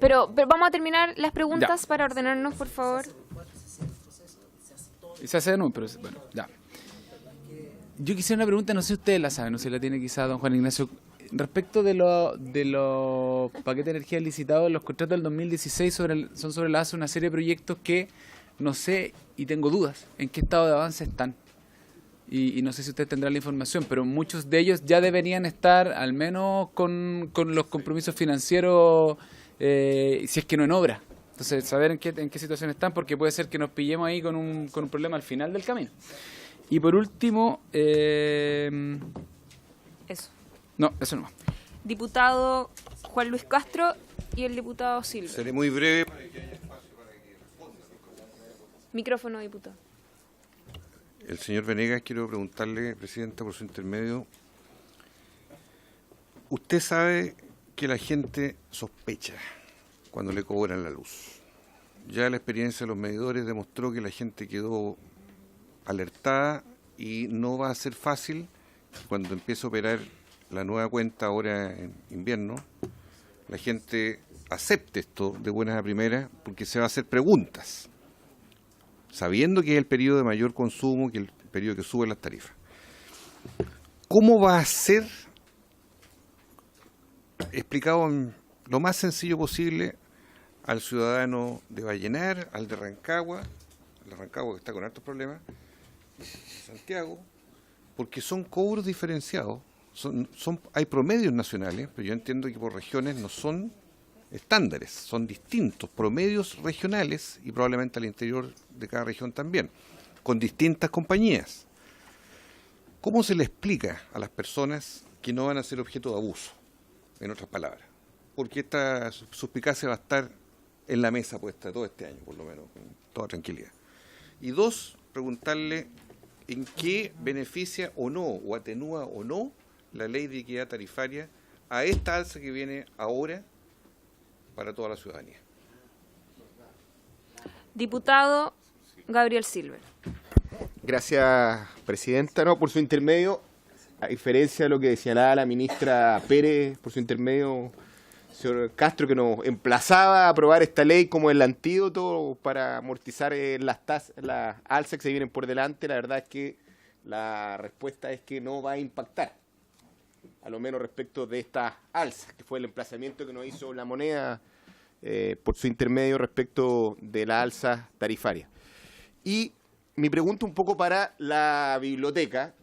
Pero vamos a terminar las preguntas para ordenarnos, por favor. Y se hace de nuevo, pero bueno, ya. Yo quisiera una pregunta, no sé si ustedes la saben, no sé si la tiene quizá don Juan Ignacio. Respecto de los paquetes de energía licitados, los contratos del 2016 son sobre la base de una serie de proyectos que no sé y tengo dudas en qué estado de avance están. Y no sé si usted tendrá la información, pero muchos de ellos ya deberían estar al menos con los compromisos financieros, si es que no en obra. Entonces, saber en qué situación están, porque puede ser que nos pillemos ahí con un problema al final del camino. Y por último, Eso. no, eso no. Diputado Juan Luis Castro y el diputado Silva. Seré muy breve. Micrófono, diputado. El señor Venegas, quiero preguntarle, Presidenta, por su intermedio. Usted sabe que la gente sospecha cuando le cobran la luz. Ya la experiencia de los medidores demostró que la gente quedó alertada y no va a ser fácil cuando empiece a operar la nueva cuenta ahora en invierno, la gente acepte esto de buenas a primeras porque se va a hacer preguntas, sabiendo que es el periodo de mayor consumo, que es el periodo que suben las tarifas. ¿Cómo va a ser, explicado en lo más sencillo posible, al ciudadano de Vallenar, al de Rancagua, el de Rancagua que está con altos problemas, Santiago, porque son cobros diferenciados, hay promedios nacionales, pero yo entiendo que por regiones no son estándares, son distintos, promedios regionales y probablemente al interior de cada región también, con distintas compañías. ¿Cómo se le explica a las personas que no van a ser objeto de abuso, en otras palabras? Porque esta suspicacia va a estar en la mesa puesta todo este año, por lo menos, con toda tranquilidad. Y dos, preguntarle en qué beneficia o no, o atenúa o no, la ley de equidad tarifaria a esta alza que viene ahora para toda la ciudadanía. Diputado Gabriel Silver. Gracias, Presidenta. No, por su intermedio, a diferencia de lo que señalaba la ministra Pérez, por su intermedio, señor Castro, que nos emplazaba a aprobar esta ley como el antídoto para amortizar las alzas que se vienen por delante, la verdad es que la respuesta es que no va a impactar, a lo menos respecto de estas alzas, que fue el emplazamiento que nos hizo la moneda por su intermedio respecto de la alza tarifaria. Y mi pregunta un poco para la biblioteca,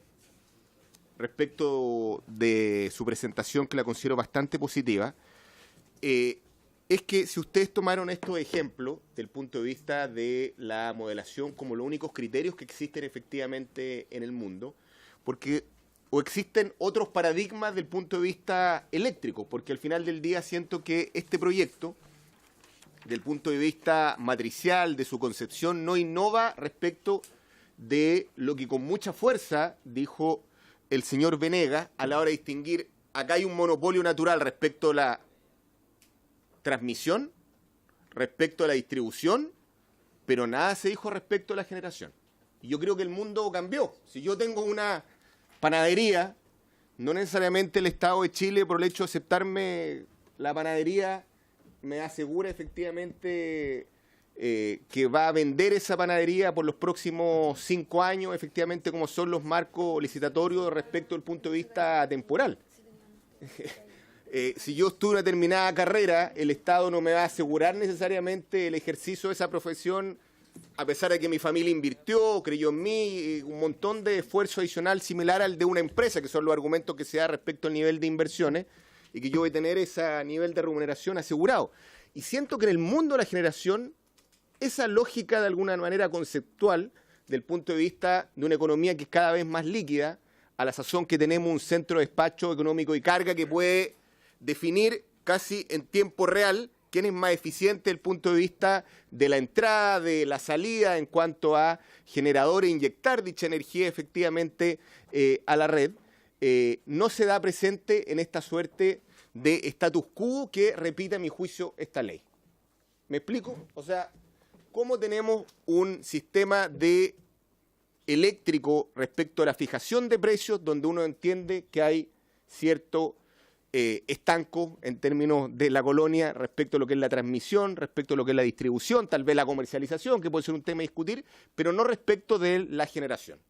respecto de su presentación, que la considero bastante positiva, es que si ustedes tomaron estos ejemplos del punto de vista de la modelación como los únicos criterios que existen efectivamente en el mundo, porque o existen otros paradigmas del punto de vista eléctrico, porque al final del día siento que este proyecto, del punto de vista matricial, de su concepción, no innova respecto de lo que con mucha fuerza dijo el señor Venegas a la hora de distinguir, acá hay un monopolio natural respecto a la transmisión, respecto a la distribución, pero nada se dijo respecto a la generación. Y yo creo que el mundo cambió. Si yo tengo una panadería, no necesariamente el Estado de Chile, por el hecho de aceptarme la panadería, me asegura efectivamente que va a vender esa panadería por los próximos 5 años, efectivamente como son los marcos licitatorios respecto al punto de vista temporal. Si yo estuve en una determinada carrera, el Estado no me va a asegurar necesariamente el ejercicio de esa profesión, a pesar de que mi familia invirtió, creyó en mí, un montón de esfuerzo adicional similar al de una empresa, que son los argumentos que se da respecto al nivel de inversiones, y que yo voy a tener ese nivel de remuneración asegurado. Y siento que en el mundo de la generación, esa lógica de alguna manera conceptual, del punto de vista de una economía que es cada vez más líquida, a la sazón que tenemos un centro de despacho económico y carga que puede definir casi en tiempo real quién es más eficiente desde el punto de vista de la entrada, de la salida, en cuanto a generador e inyectar dicha energía efectivamente a la red, no se da presente en esta suerte de status quo que repite a mi juicio esta ley. ¿Me explico? O sea, ¿cómo tenemos un sistema de eléctrico respecto a la fijación de precios donde uno entiende que hay cierto estanco en términos de la colonia respecto a lo que es la transmisión, respecto a lo que es la distribución, tal vez la comercialización, que puede ser un tema a discutir, pero no respecto de la generación?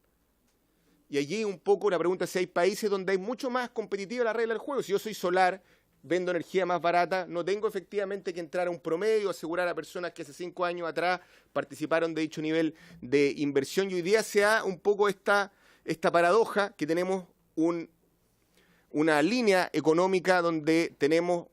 Y allí un poco la pregunta es si hay países donde hay mucho más competitiva la regla del juego. Si yo soy solar, vendo energía más barata, no tengo efectivamente que entrar a un promedio, asegurar a personas que hace 5 años atrás participaron de dicho nivel de inversión. Y hoy día se da un poco esta paradoja que tenemos una línea económica donde tenemos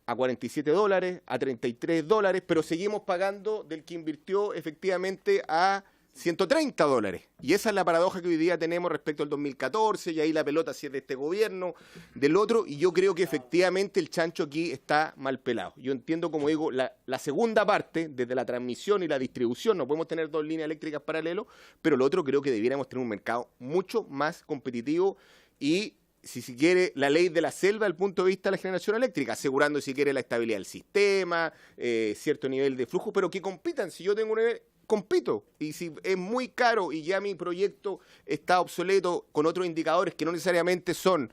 a $47, a $33, pero seguimos pagando del que invirtió efectivamente a $130. Y esa es la paradoja que hoy día tenemos respecto al 2014, y ahí la pelota si es de este gobierno, del otro, y yo creo que efectivamente el chancho aquí está mal pelado. Yo entiendo, como digo, la segunda parte, desde la transmisión y la distribución, no podemos tener dos líneas eléctricas paralelos, pero lo otro creo que debiéramos tener un mercado mucho más competitivo y, si se quiere, la ley de la selva desde el punto de vista de la generación eléctrica, asegurando, si quiere, la estabilidad del sistema, cierto nivel de flujo, pero que compitan. Si yo tengo un nivel, compito, y si es muy caro y ya mi proyecto está obsoleto con otros indicadores que no necesariamente son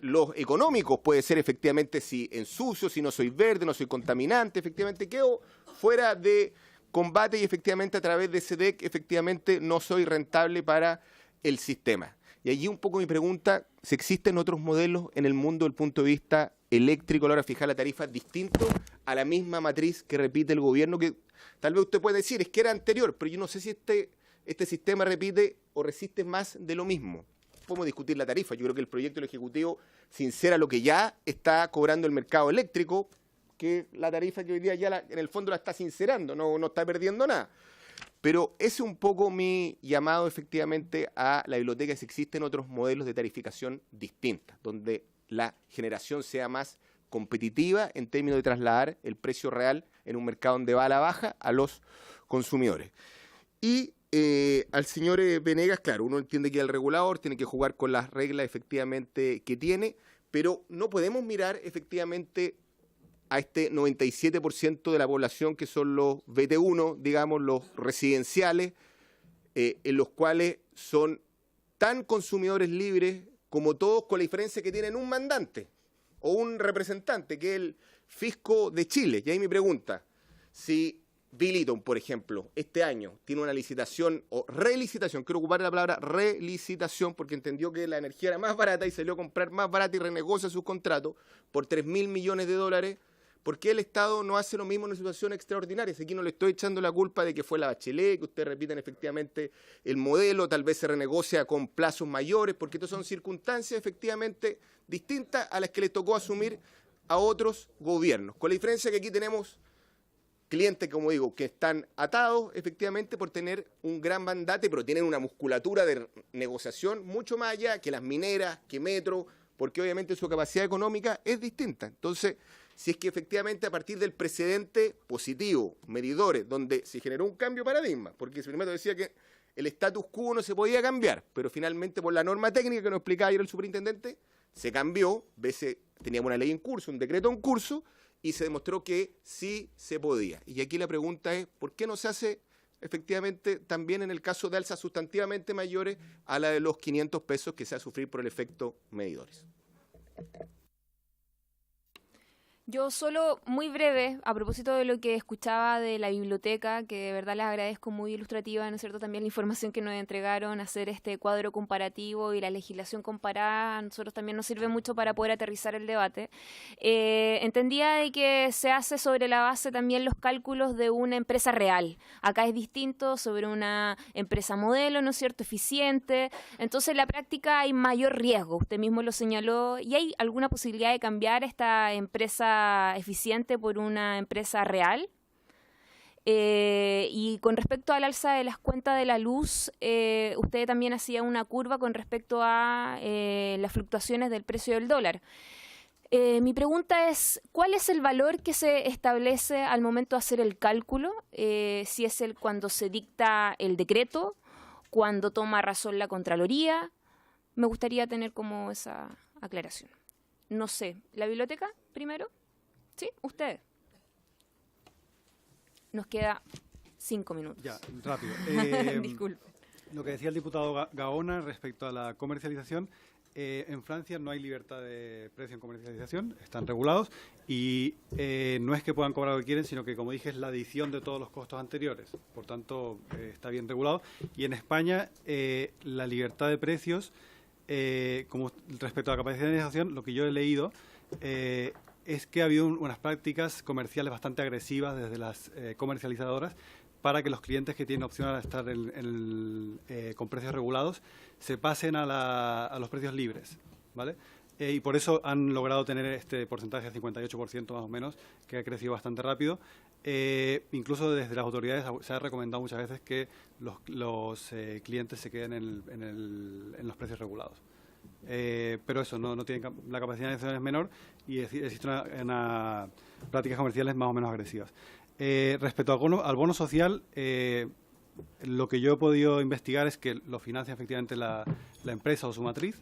los económicos, puede ser efectivamente si ensucio, si no soy verde, no soy contaminante, efectivamente quedo fuera de combate y efectivamente a través de SEDEC efectivamente no soy rentable para el sistema. Y allí un poco mi pregunta, si existen otros modelos en el mundo desde el punto de vista eléctrico a la hora de fijar la tarifa distinto a la misma matriz que repite el gobierno, que tal vez usted puede decir es que era anterior, pero yo no sé si este sistema repite o resiste más de lo mismo. Podemos discutir la tarifa. Yo creo que el proyecto del Ejecutivo sincera lo que ya está cobrando el mercado eléctrico, que la tarifa que hoy día ya en el fondo la está sincerando, no está perdiendo nada. Pero ese es un poco mi llamado efectivamente a la biblioteca, si existen otros modelos de tarificación distintas, donde la generación sea más competitiva en términos de trasladar el precio real en un mercado donde va a la baja a los consumidores. Y al señor Venegas, claro, uno entiende que el regulador tiene que jugar con las reglas efectivamente que tiene, pero no podemos mirar efectivamente a este 97% de la población que son los BT1, digamos, los residenciales, en los cuales son tan consumidores libres como todos, con la diferencia que tienen un mandante o un representante, que es el Fisco de Chile. Y ahí mi pregunta, si Bill Eaton, por ejemplo, este año tiene una licitación o relicitación, quiero ocupar la palabra relicitación porque entendió que la energía era más barata y salió a comprar más barata y renegocia sus contratos por $3.000 millones, ¿por qué el Estado no hace lo mismo en una situación extraordinaria? Aquí no le estoy echando la culpa de que fue la Bachelet, que ustedes repiten efectivamente el modelo, tal vez se renegocia con plazos mayores, porque estas son circunstancias efectivamente distintas a las que les tocó asumir a otros gobiernos. Con la diferencia que aquí tenemos clientes, como digo, que están atados efectivamente por tener un gran mandate, pero tienen una musculatura de negociación mucho más allá que las mineras, que Metro, porque obviamente su capacidad económica es distinta. Entonces, si es que efectivamente a partir del precedente positivo, medidores, donde se generó un cambio de paradigma, porque primero decía que el status quo no se podía cambiar, pero finalmente por la norma técnica que nos explicaba ayer el superintendente, se cambió, teníamos una ley en curso, un decreto en curso, y se demostró que sí se podía. Y aquí la pregunta es, ¿por qué no se hace efectivamente también en el caso de alzas sustantivamente mayores a la de los 500 pesos que se va a sufrir por el efecto medidores? Yo solo, muy breve, a propósito de lo que escuchaba de la biblioteca, que de verdad les agradezco, muy ilustrativa, ¿no es cierto?, también la información que nos entregaron, hacer este cuadro comparativo y la legislación comparada, a nosotros también nos sirve mucho para poder aterrizar el debate. Entendía de que se hace sobre la base también los cálculos de una empresa real. Acá es distinto sobre una empresa modelo, ¿no es cierto?, eficiente. Entonces, en la práctica hay mayor riesgo, usted mismo lo señaló, y hay alguna posibilidad de cambiar esta empresa eficiente por una empresa real. Y con respecto al alza de las cuentas de la luz, usted también hacía una curva con respecto a las fluctuaciones del precio del dólar. Mi pregunta es, ¿cuál es el valor que se establece al momento de hacer el cálculo? Si es cuando se dicta el decreto, cuando toma razón la Contraloría. Me gustaría tener como esa aclaración. No sé, ¿la biblioteca primero? ¿Sí? ¿Usted? Nos queda 5 minutos. Ya, rápido. Disculpe. Lo que decía el diputado Gaona respecto a la comercialización, en Francia no hay libertad de precio en comercialización, están regulados y no es que puedan cobrar lo que quieren, sino que, como dije, es la adición de todos los costos anteriores. Por tanto, está bien regulado. Y en España, la libertad de precios, como respecto a la capacidad de negociación, lo que yo he leído es que ha habido unas prácticas comerciales bastante agresivas desde las comercializadoras para que los clientes que tienen opción a estar con precios regulados se pasen a los precios libres, ¿vale? y por eso han logrado tener este porcentaje de 58% más o menos, que ha crecido bastante rápido. Incluso desde las autoridades se ha recomendado muchas veces que los clientes se queden en los precios regulados. Pero eso, no tienen la capacidad de negociación es menor y existe una prácticas comerciales más o menos agresivas. Respecto al bono social, lo que yo he podido investigar es que lo financia efectivamente la empresa o su matriz,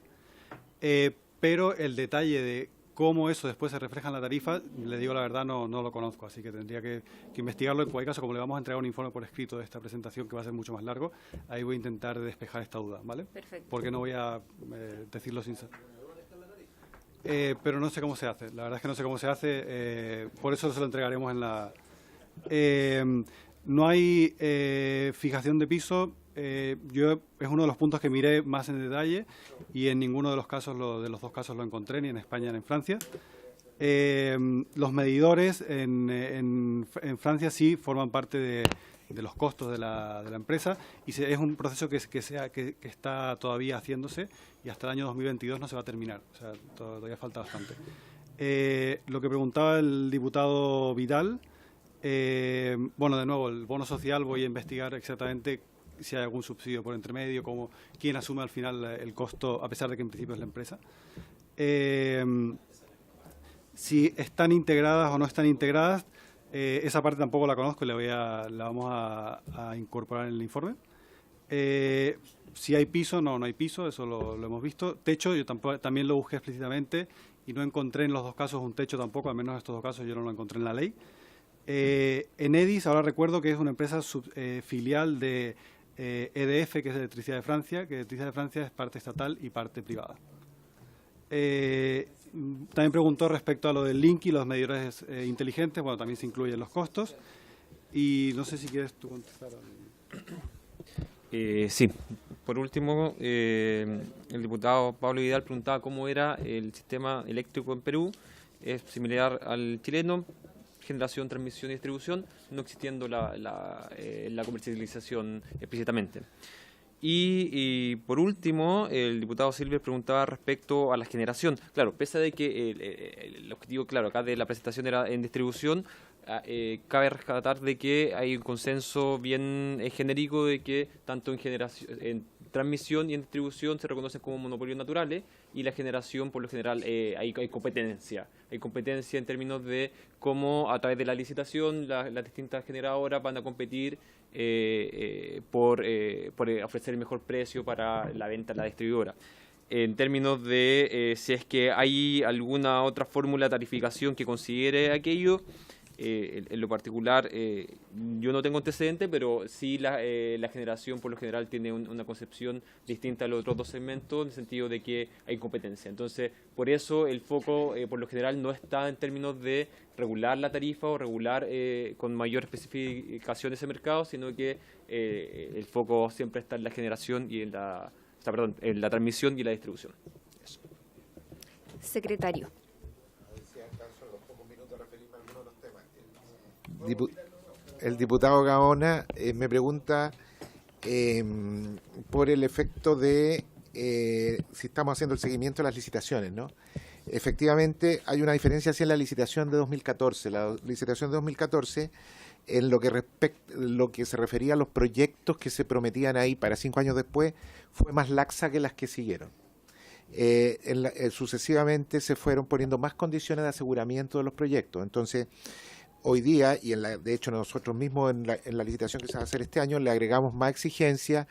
pero el detalle de cómo eso después se refleja en la tarifa, le digo la verdad, no lo conozco, así que tendría que investigarlo. En cualquier caso, como le vamos a entregar un informe por escrito de esta presentación, que va a ser mucho más largo, ahí voy a intentar despejar esta duda, ¿vale? Perfecto. Porque no voy a decirlo sin saber. Pero no sé cómo se hace, la verdad es que no sé cómo se hace, por eso se lo entregaremos en la... no hay fijación de piso. Es uno de los puntos que miré más en detalle y en ninguno de los casos, de los dos casos lo encontré, ni en España ni en Francia. Los medidores en Francia sí forman parte de los costos de la empresa y es un proceso que está todavía haciéndose y hasta el año 2022 no se va a terminar, o sea, todavía falta bastante. Lo que preguntaba el diputado Vidal, bueno, de nuevo, el bono social voy a investigar exactamente si hay algún subsidio por entre medio, quién asume al final el costo, a pesar de que en principio es la empresa. Si están integradas o no están integradas, esa parte tampoco la conozco y la vamos a incorporar en el informe. Si hay piso, no hay piso, eso lo hemos visto. Techo, yo también lo busqué explícitamente y no encontré en los dos casos un techo tampoco, al menos en estos dos casos yo no lo encontré en la ley. Enedis, ahora recuerdo que es una empresa filial de EDF, que es de Electricidad de Francia, que Electricidad de Francia es parte estatal y parte privada. También preguntó respecto a lo del link y los medidores inteligentes, bueno, también se incluyen los costos. Y no sé si quieres tú contestar. Sí, por último, el diputado Pablo Vidal preguntaba cómo era el sistema eléctrico en Perú. Es similar al chileno, generación, transmisión y distribución, no existiendo la comercialización explícitamente. Y por último, el diputado Silver preguntaba respecto a la generación. Claro, pese de que el objetivo, claro, acá de la presentación era en distribución, cabe rescatar de que hay un consenso bien genérico de que tanto en transmisión y en distribución se reconocen como monopolios naturales y la generación, por lo general, hay competencia. Hay competencia en términos de cómo a través de la licitación las distintas generadoras van a competir por ofrecer el mejor precio para la venta a la distribuidora. En términos de si es que hay alguna otra fórmula de tarificación que considere aquello, en lo particular, yo no tengo antecedentes, pero sí la generación por lo general tiene una concepción distinta a los otros dos segmentos, en el sentido de que hay competencia. Entonces, por eso el foco por lo general no está en términos de regular la tarifa o regular con mayor especificación ese mercado, sino que el foco siempre está en la generación y en la transmisión y la distribución. Eso. Secretario. El diputado Gaona me pregunta por el efecto de si estamos haciendo el seguimiento de las licitaciones, ¿no? Efectivamente, hay una diferencia hacia la licitación de 2014. La licitación de 2014, en lo que se refería a los proyectos que se prometían ahí para 5 años después, fue más laxa que las que siguieron. Sucesivamente se fueron poniendo más condiciones de aseguramiento de los proyectos. Entonces, hoy día, y de hecho nosotros mismos en la licitación que se va a hacer este año, le agregamos más exigencia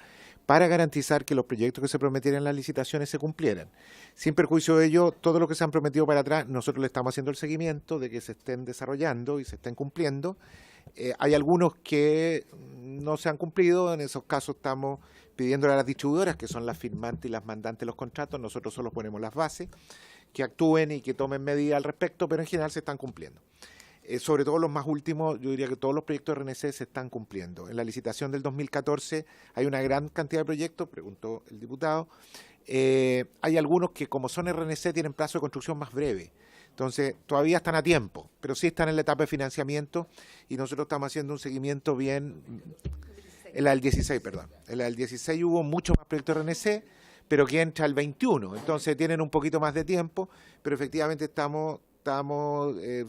para garantizar que los proyectos que se prometieran en las licitaciones se cumplieran. Sin perjuicio de ello, todo lo que se han prometido para atrás, nosotros le estamos haciendo el seguimiento de que se estén desarrollando y se estén cumpliendo. Hay algunos que no se han cumplido, en esos casos estamos pidiéndole a las distribuidoras, que son las firmantes y las mandantes de los contratos, nosotros solo ponemos las bases, que actúen y que tomen medidas al respecto, pero en general se están cumpliendo. Sobre todo los más últimos, yo diría que todos los proyectos de RNC se están cumpliendo. En la licitación del 2014 hay una gran cantidad de proyectos, preguntó el diputado. Hay algunos que, como son RNC, tienen plazo de construcción más breve. Entonces, todavía están a tiempo, pero sí están en la etapa de financiamiento y nosotros estamos haciendo un seguimiento bien... En la del 16, perdón. En la del 16 hubo muchos más proyectos RNC, pero que entra el 21. Entonces tienen un poquito más de tiempo, pero efectivamente estamos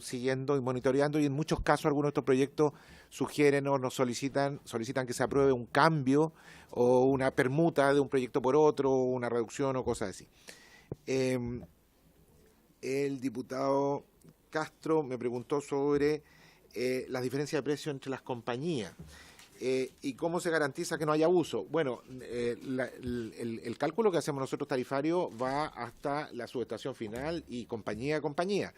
siguiendo y monitoreando, y en muchos casos algunos de estos proyectos sugieren o nos solicitan que se apruebe un cambio o una permuta de un proyecto por otro, o una reducción o cosas así. El diputado Castro me preguntó sobre las diferencias de precio entre las compañías. ¿Y cómo se garantiza que no haya abuso? Bueno, el cálculo que hacemos nosotros tarifario va hasta la subestación final y compañía a compañía.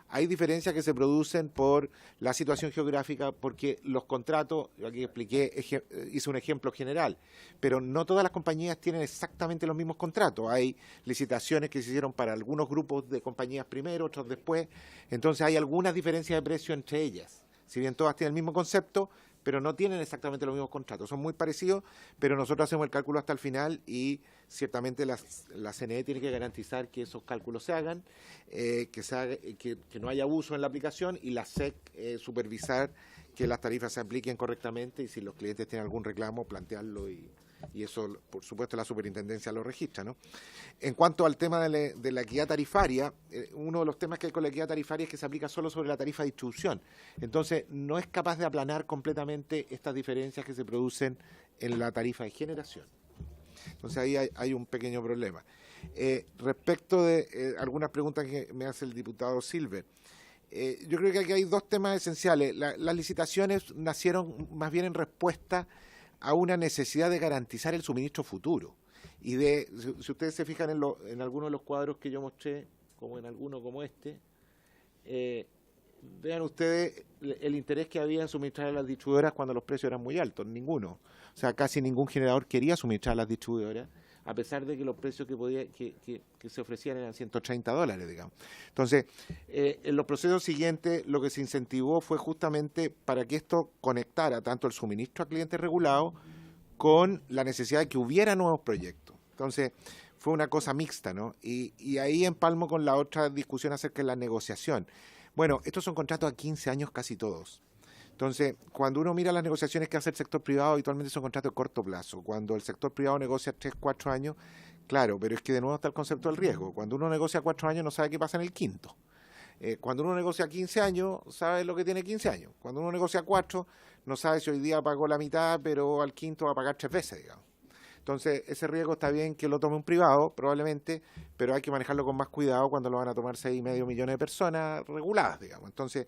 Hay diferencias que se producen por la situación geográfica, porque los contratos, yo aquí hice un ejemplo general, pero no todas las compañías tienen exactamente los mismos contratos. Hay licitaciones que se hicieron para algunos grupos de compañías primero, otros después, entonces hay algunas diferencias de precio entre ellas. Si bien todas tienen el mismo concepto, pero no tienen exactamente los mismos contratos. Son muy parecidos, pero nosotros hacemos el cálculo hasta el final y ciertamente la CNE tiene que garantizar que esos cálculos se hagan, que no haya abuso en la aplicación, y la SEC supervisar que las tarifas se apliquen correctamente, y si los clientes tienen algún reclamo, plantearlo, y eso, por supuesto, la superintendencia lo registra, ¿no? En cuanto al tema de la equidad tarifaria, uno de los temas que hay con la equidad tarifaria es que se aplica solo sobre la tarifa de distribución. Entonces, no es capaz de aplanar completamente estas diferencias que se producen en la tarifa de generación. Entonces, ahí hay un pequeño problema. Respecto de algunas preguntas que me hace el diputado Silver, yo creo que aquí hay dos temas esenciales. Las licitaciones nacieron más bien en respuesta a una necesidad de garantizar el suministro futuro. Y si ustedes se fijan en algunos de los cuadros que yo mostré, como en alguno como este, vean ustedes el interés que había en suministrar a las distribuidoras cuando los precios eran muy altos. Ninguno. O sea, casi ningún generador quería suministrar a las distribuidoras, a pesar de que los precios que se ofrecían eran $130, digamos. Entonces, en los procesos siguientes, lo que se incentivó fue justamente para que esto conectara tanto el suministro a clientes regulados con la necesidad de que hubiera nuevos proyectos. Entonces, fue una cosa mixta, ¿no? Y ahí empalmo con la otra discusión acerca de la negociación. Bueno, estos son contratos a 15 años casi todos. Entonces, cuando uno mira las negociaciones que hace el sector privado, habitualmente son contratos de corto plazo. Cuando el sector privado negocia 3, 4 años, claro, pero es que de nuevo está el concepto del riesgo. Cuando uno negocia 4 años, no sabe qué pasa en el quinto. Cuando uno negocia 15 años, sabe lo que tiene 15 años. Cuando uno negocia 4, no sabe si hoy día pagó la mitad, pero al quinto va a pagar 3 veces, digamos. Entonces, ese riesgo está bien que lo tome un privado, probablemente, pero hay que manejarlo con más cuidado cuando lo van a tomar 6,5 millones de personas reguladas, digamos. Entonces,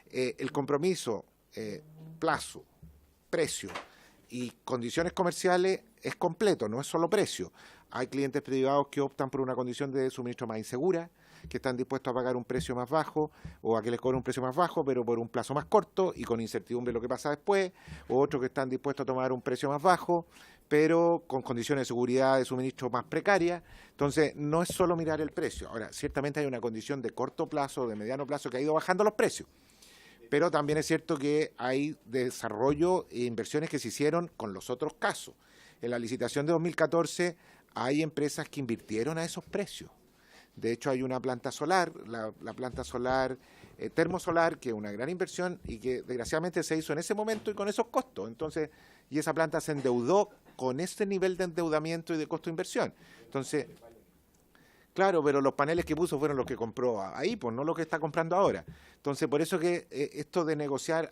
el compromiso, plazo, precio y condiciones comerciales es completo, no es solo precio. Hay clientes privados que optan por una condición de suministro más insegura, que están dispuestos a pagar un precio más bajo o a que les cobre un precio más bajo, pero por un plazo más corto y con incertidumbre de lo que pasa después, o otros que están dispuestos a tomar un precio más bajo, pero con condiciones de seguridad de suministro más precarias. Entonces, no es solo mirar el precio. Ahora, ciertamente hay una condición de corto plazo, de mediano plazo, que ha ido bajando los precios. Pero también es cierto que hay desarrollo e inversiones que se hicieron con los otros casos. En la licitación de 2014 hay empresas que invirtieron a esos precios. De hecho, hay una planta solar, la planta solar termosolar, que es una gran inversión y que desgraciadamente se hizo en ese momento y con esos costos. Entonces, y esa planta se endeudó con ese nivel de endeudamiento y de costo de inversión. Entonces, claro, pero los paneles que puso fueron los que compró ahí, pues no los que está comprando ahora. Entonces, por eso que esto de negociar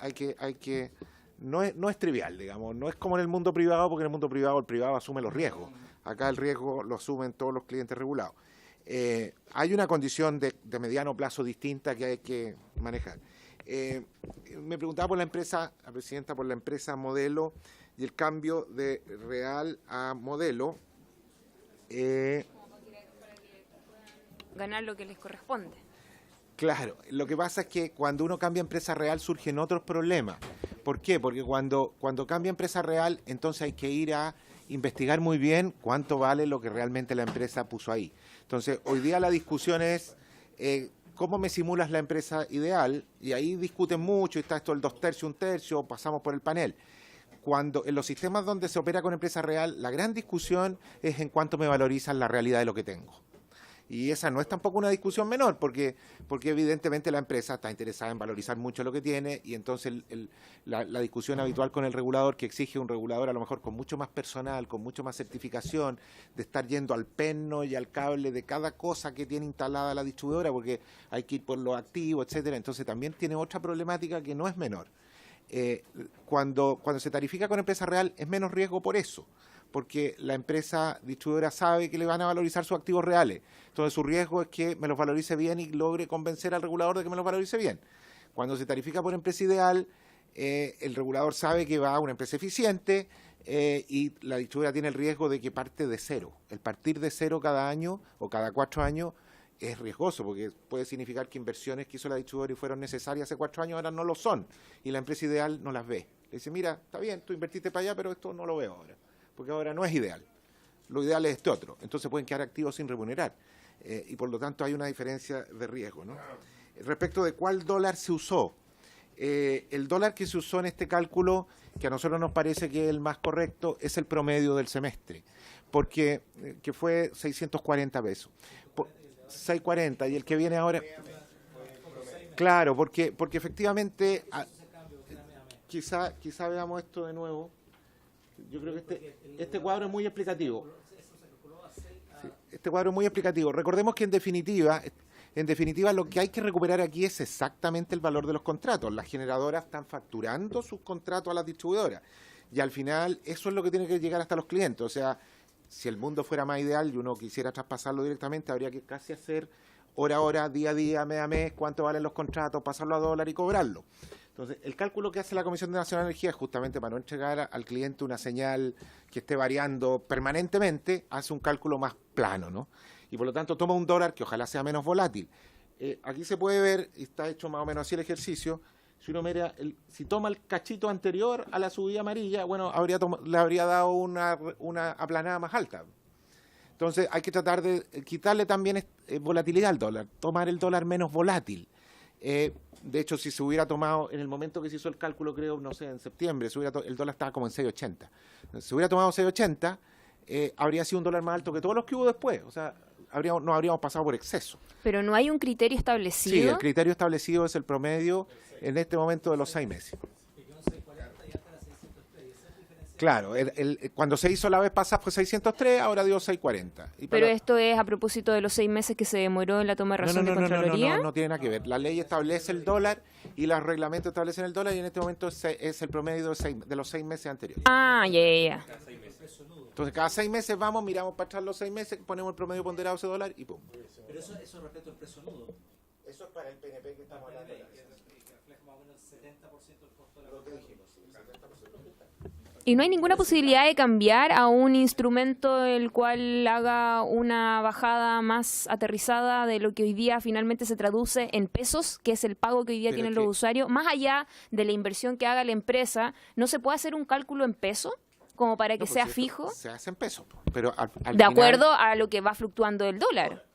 no es trivial, digamos. No es como en el mundo privado, porque en el mundo privado el privado asume los riesgos. Acá el riesgo lo asumen todos los clientes regulados. Hay una condición de mediano plazo distinta que hay que manejar. Me preguntaba por la empresa, la presidenta, por la empresa modelo y el cambio de real a modelo. Ganar lo que les corresponde. Claro, lo que pasa es que cuando uno cambia empresa real surgen otros problemas. ¿Por qué? Porque cuando cambia empresa real, entonces hay que ir a investigar muy bien cuánto vale lo que realmente la empresa puso ahí. Entonces, hoy día la discusión es cómo me simulas la empresa ideal, y ahí discuten mucho, y está esto el 2/3, 1/3, pasamos por el panel. Cuando en los sistemas donde se opera con empresa real, la gran discusión es en cuánto me valorizan la realidad de lo que tengo. Y esa no es tampoco una discusión menor, porque evidentemente la empresa está interesada en valorizar mucho lo que tiene, y entonces la discusión habitual con el regulador, que exige un regulador a lo mejor con mucho más personal, con mucho más certificación, de estar yendo al perno y al cable de cada cosa que tiene instalada la distribuidora, porque hay que ir por los activos, etcétera. Entonces también tiene otra problemática que no es menor. Cuando se tarifica con empresa real es menos riesgo por eso, porque la empresa distribuidora sabe que le van a valorizar sus activos reales. Entonces su riesgo es que me los valorice bien y logre convencer al regulador de que me los valorice bien. Cuando se tarifica por empresa ideal, el regulador sabe que va a una empresa eficiente y la distribuidora tiene el riesgo de que parte de cero. El partir de cero cada año o cada 4 años es riesgoso, porque puede significar que inversiones que hizo la distribuidora y fueron necesarias hace 4 años ahora no lo son, y la empresa ideal no las ve. Le dice, mira, está bien, tú invertiste para allá, pero esto no lo veo ahora, porque ahora no es ideal. Lo ideal es este otro. Entonces pueden quedar activos sin remunerar. Y por lo tanto hay una diferencia de riesgo, ¿no? Respecto de cuál dólar se usó, el dólar que se usó en este cálculo, que a nosotros nos parece que es el más correcto, es el promedio del semestre, porque que fue 640 pesos. 640, y el que viene ahora... Claro, porque efectivamente, quizá veamos esto de nuevo. Yo creo que este cuadro es muy explicativo. Sí, este cuadro es muy explicativo. Recordemos que en definitiva lo que hay que recuperar aquí es exactamente el valor de los contratos. Las generadoras están facturando sus contratos a las distribuidoras, y al final eso es lo que tiene que llegar hasta los clientes. O sea, si el mundo fuera más ideal y uno quisiera traspasarlo directamente, habría que casi hacer hora a hora, día a día, mes a mes, cuánto valen los contratos, pasarlo a dólar y cobrarlo. Entonces, el cálculo que hace la Comisión Nacional de Energía es justamente para no entregar al cliente una señal que esté variando permanentemente, hace un cálculo más plano, ¿no? Y por lo tanto toma un dólar que ojalá sea menos volátil. Aquí se puede ver, y está hecho más o menos así el ejercicio, si uno mira, si toma el cachito anterior a la subida amarilla, bueno, le habría dado una aplanada más alta. Entonces hay que tratar de quitarle también volatilidad al dólar, tomar el dólar menos volátil. De hecho, si se hubiera tomado, en el momento que se hizo el cálculo, creo, no sé, en septiembre, el dólar estaba como en 6.80. Si se hubiera tomado 6.80, habría sido un dólar más alto que todos los que hubo después. O sea, no habríamos pasado por exceso. Pero no hay un criterio establecido. Sí, el criterio establecido es el promedio en este momento de los 6 meses. Claro, cuando se hizo la vez pasada fue 603, ahora dio 640. Pero esto es a propósito de los 6 meses que se demoró en la toma de razón de Contraloría. No tiene nada que ver. La ley establece el dólar y los reglamentos establecen el dólar, y en este momento es el promedio de los 6 meses anteriores. Ah, ya. Entonces cada 6 meses vamos, miramos para atrás los 6 meses, ponemos el promedio ponderado de ese dólar y pum. Pero eso respecto al precio nudo. Eso es para el PNP que estamos hablando. ¿Y no hay ninguna posibilidad de cambiar a un instrumento el cual haga una bajada más aterrizada de lo que hoy día finalmente se traduce en pesos, que es el pago que hoy día tienen los usuarios? Más allá de la inversión que haga la empresa, ¿no se puede hacer un cálculo en pesos como para que sea fijo? Se hace en pesos, pero de acuerdo a lo que va fluctuando el dólar.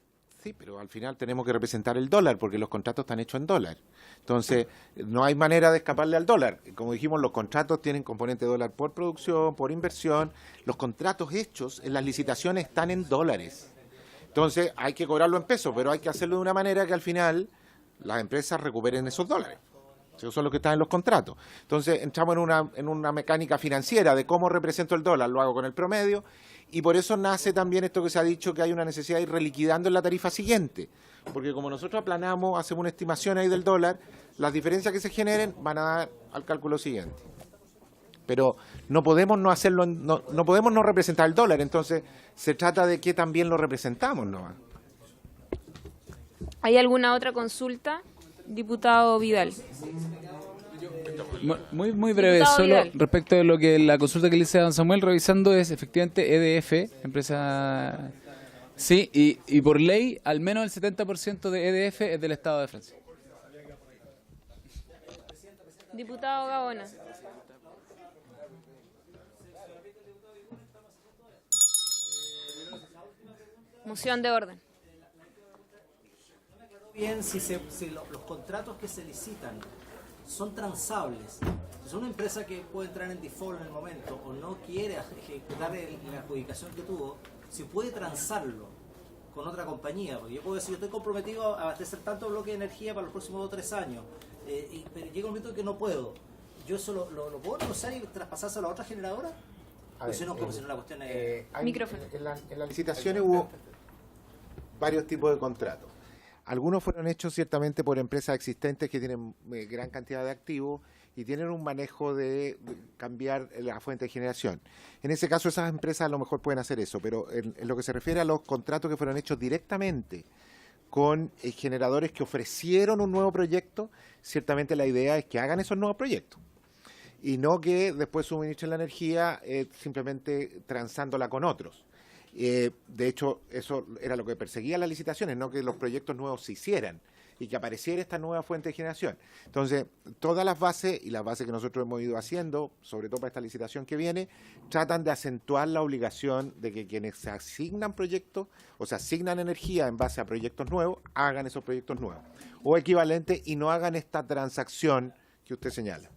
Sí, pero al final tenemos que representar el dólar, porque los contratos están hechos en dólar. Entonces, no hay manera de escaparle al dólar. Como dijimos, los contratos tienen componente de dólar por producción, por inversión. Los contratos hechos en las licitaciones están en dólares. Entonces, hay que cobrarlo en pesos, pero hay que hacerlo de una manera que al final las empresas recuperen esos dólares. Esos son los que están en los contratos. Entonces, entramos en una mecánica financiera de cómo represento el dólar. Lo hago con el promedio. Y por eso nace también esto que se ha dicho, que hay una necesidad de ir reliquidando en la tarifa siguiente. Porque como nosotros aplanamos, hacemos una estimación ahí del dólar, las diferencias que se generen van a dar al cálculo siguiente. Pero no podemos no hacerlo, no podemos no representar el dólar. Entonces se trata de que también lo representamos nomás. ¿Hay alguna otra consulta, diputado Vidal? Muy breve, solo Vidal. Respecto de lo que la consulta que le hice a don Samuel, revisando, es efectivamente EDF, empresa... Sí, y por ley, al menos el 70% de EDF es del Estado de Francia. Diputado Gaona. Moción de orden. Bien, si los contratos que se licitan son transables. Es una empresa que puede entrar en default en el momento o no quiere ejecutar la adjudicación que tuvo, si puede transarlo con otra compañía, porque yo puedo decir, yo estoy comprometido a abastecer tanto bloque de energía para los próximos 2 o 3 años, pero llega un momento en que no puedo. ¿Yo eso lo puedo negociar y traspasárselo a otra generadora? O si no, como si no la cuestión es... Micrófono. En las licitaciones hubo varios tipos de contratos. Algunos fueron hechos ciertamente por empresas existentes que tienen gran cantidad de activos y tienen un manejo de cambiar la fuente de generación. En ese caso, esas empresas a lo mejor pueden hacer eso, pero en lo que se refiere a los contratos que fueron hechos directamente con generadores que ofrecieron un nuevo proyecto, ciertamente la idea es que hagan esos nuevos proyectos y no que después suministren la energía simplemente transándola con otros. De hecho, eso era lo que perseguía las licitaciones, no que los proyectos nuevos se hicieran y que apareciera esta nueva fuente de generación. Entonces, todas las bases y las bases que nosotros hemos ido haciendo, sobre todo para esta licitación que viene, tratan de acentuar la obligación de que quienes se asignan proyectos o se asignan energía en base a proyectos nuevos, hagan esos proyectos nuevos o equivalentes y no hagan esta transacción que usted señala.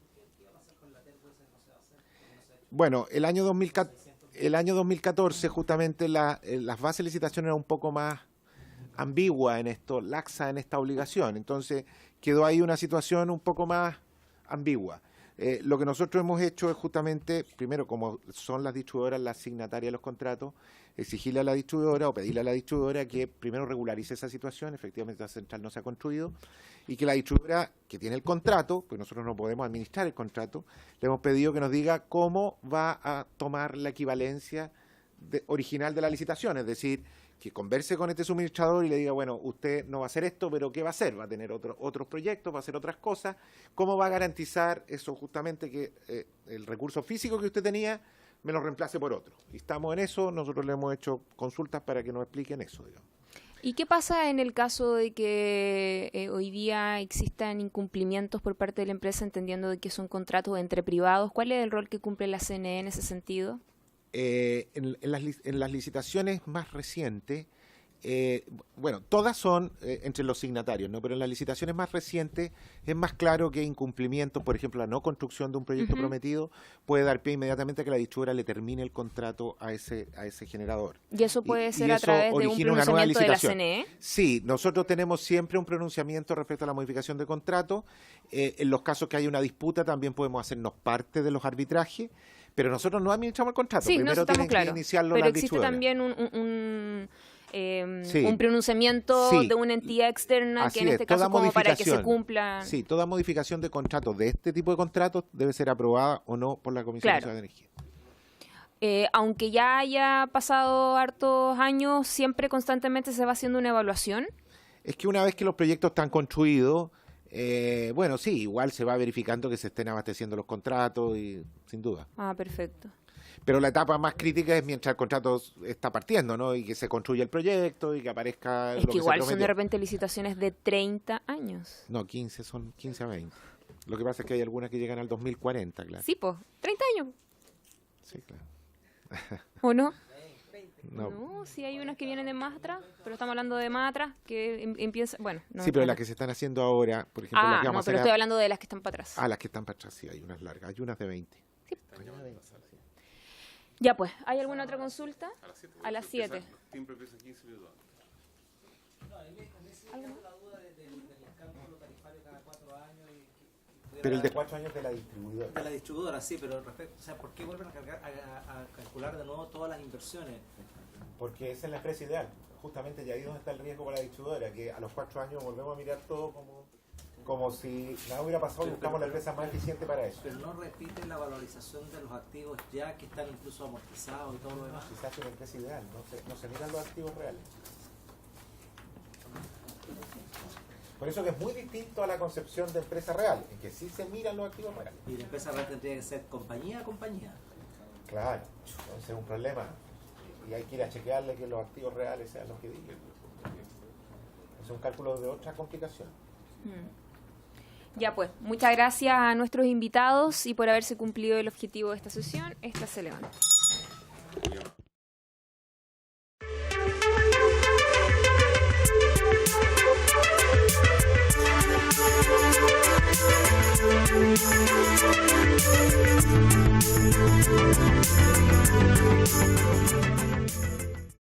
Bueno, el año 2014 justamente las bases de licitación eran un poco más ambigua en esto, laxa en esta obligación. Entonces quedó ahí una situación un poco más ambigua. Lo que nosotros hemos hecho es justamente, primero, como son las distribuidoras las signatarias de los contratos, exigirle a la distribuidora o pedirle a la distribuidora que primero regularice esa situación, efectivamente la central no se ha construido, y que la distribuidora que tiene el contrato, pues nosotros no podemos administrar el contrato, le hemos pedido que nos diga cómo va a tomar la equivalencia original de la licitación, es decir, que converse con este suministrador y le diga, bueno, usted no va a hacer esto, pero ¿qué va a hacer? Va a tener otros proyectos, va a hacer otras cosas. ¿Cómo va a garantizar eso justamente que el recurso físico que usted tenía me lo reemplace por otro? Y estamos en eso, nosotros le hemos hecho consultas para que nos expliquen eso, digamos. ¿Y qué pasa en el caso de que hoy día existan incumplimientos por parte de la empresa, entendiendo de que son contratos entre privados? ¿Cuál es el rol que cumple la CNE en ese sentido? En las licitaciones más recientes, bueno, todas son entre los signatarios, ¿no? Pero en las licitaciones más recientes es más claro que incumplimientos, por ejemplo, la no construcción de un proyecto prometido puede dar pie inmediatamente a que la distribuidora le termine el contrato a ese generador. ¿Y eso puede ser a eso través de un pronunciamiento de la CNE? Sí, nosotros tenemos siempre un pronunciamiento respecto a la modificación de contrato. En los casos que hay una disputa también podemos hacernos parte de los arbitrajes. Pero nosotros no administramos el contrato. Sí, primero tienen que iniciarlo pero la existe distribuidora. también un pronunciamiento de una entidad externa Así que en este caso como para que se cumpla. Sí, toda modificación de contratos de este tipo de contratos debe ser aprobada o no por la Comisión Nacional de Energía. Aunque ya haya pasado hartos años, siempre constantemente se va haciendo una evaluación. Es que una vez que los proyectos están construidos, bueno, sí, igual se va verificando que se estén abasteciendo los contratos y sin duda. Ah, perfecto. Pero la etapa más crítica es mientras el contrato está partiendo, ¿no? Y que se construya el proyecto y que aparezca Es lo que que igual se son de prometió. repente licitaciones de 30 años. No, 15 son 15 a 20. Lo que pasa es que hay algunas que llegan al 2040, claro. Sí, pues, 30 años. Sí, claro. ¿O no? No. No, sí hay unas que vienen de más atrás, pero estamos hablando de más atrás, que empieza, bueno. No, Sí, pero las que se están haciendo ahora, por ejemplo, las que vamos no, a pero hacer estoy hablando de las que están para atrás. las que están para atrás, sí, hay unas largas, hay unas de 20. Sí. Ya pues, ¿hay alguna otra consulta? A las 7. Timbre empieza 15 minutos. Pero el de 4 años de la distribuidora. De la distribuidora, sí, pero respecto, o sea, ¿por qué vuelven a calcular de nuevo todas las inversiones? Porque esa es la empresa ideal. Justamente ya ahí donde está el riesgo para la distribuidora, que a los 4 años volvemos a mirar todo como si nada hubiera pasado y buscamos la empresa más eficiente para eso. Pero no repiten la valorización de los activos ya que están incluso amortizados y todo lo demás. Quizás es una empresa ideal, no se miran los activos reales. Por eso que es muy distinto a la concepción de empresa real, en que sí se miran los activos reales. Y la empresa real tendría que ser compañía a compañía. Claro, entonces es un problema. Y hay que ir a chequearle que los activos reales sean los que digan. Es un cálculo de otra complicación. Ya pues, muchas gracias a nuestros invitados y por haberse cumplido el objetivo de esta sesión. Esta se levanta.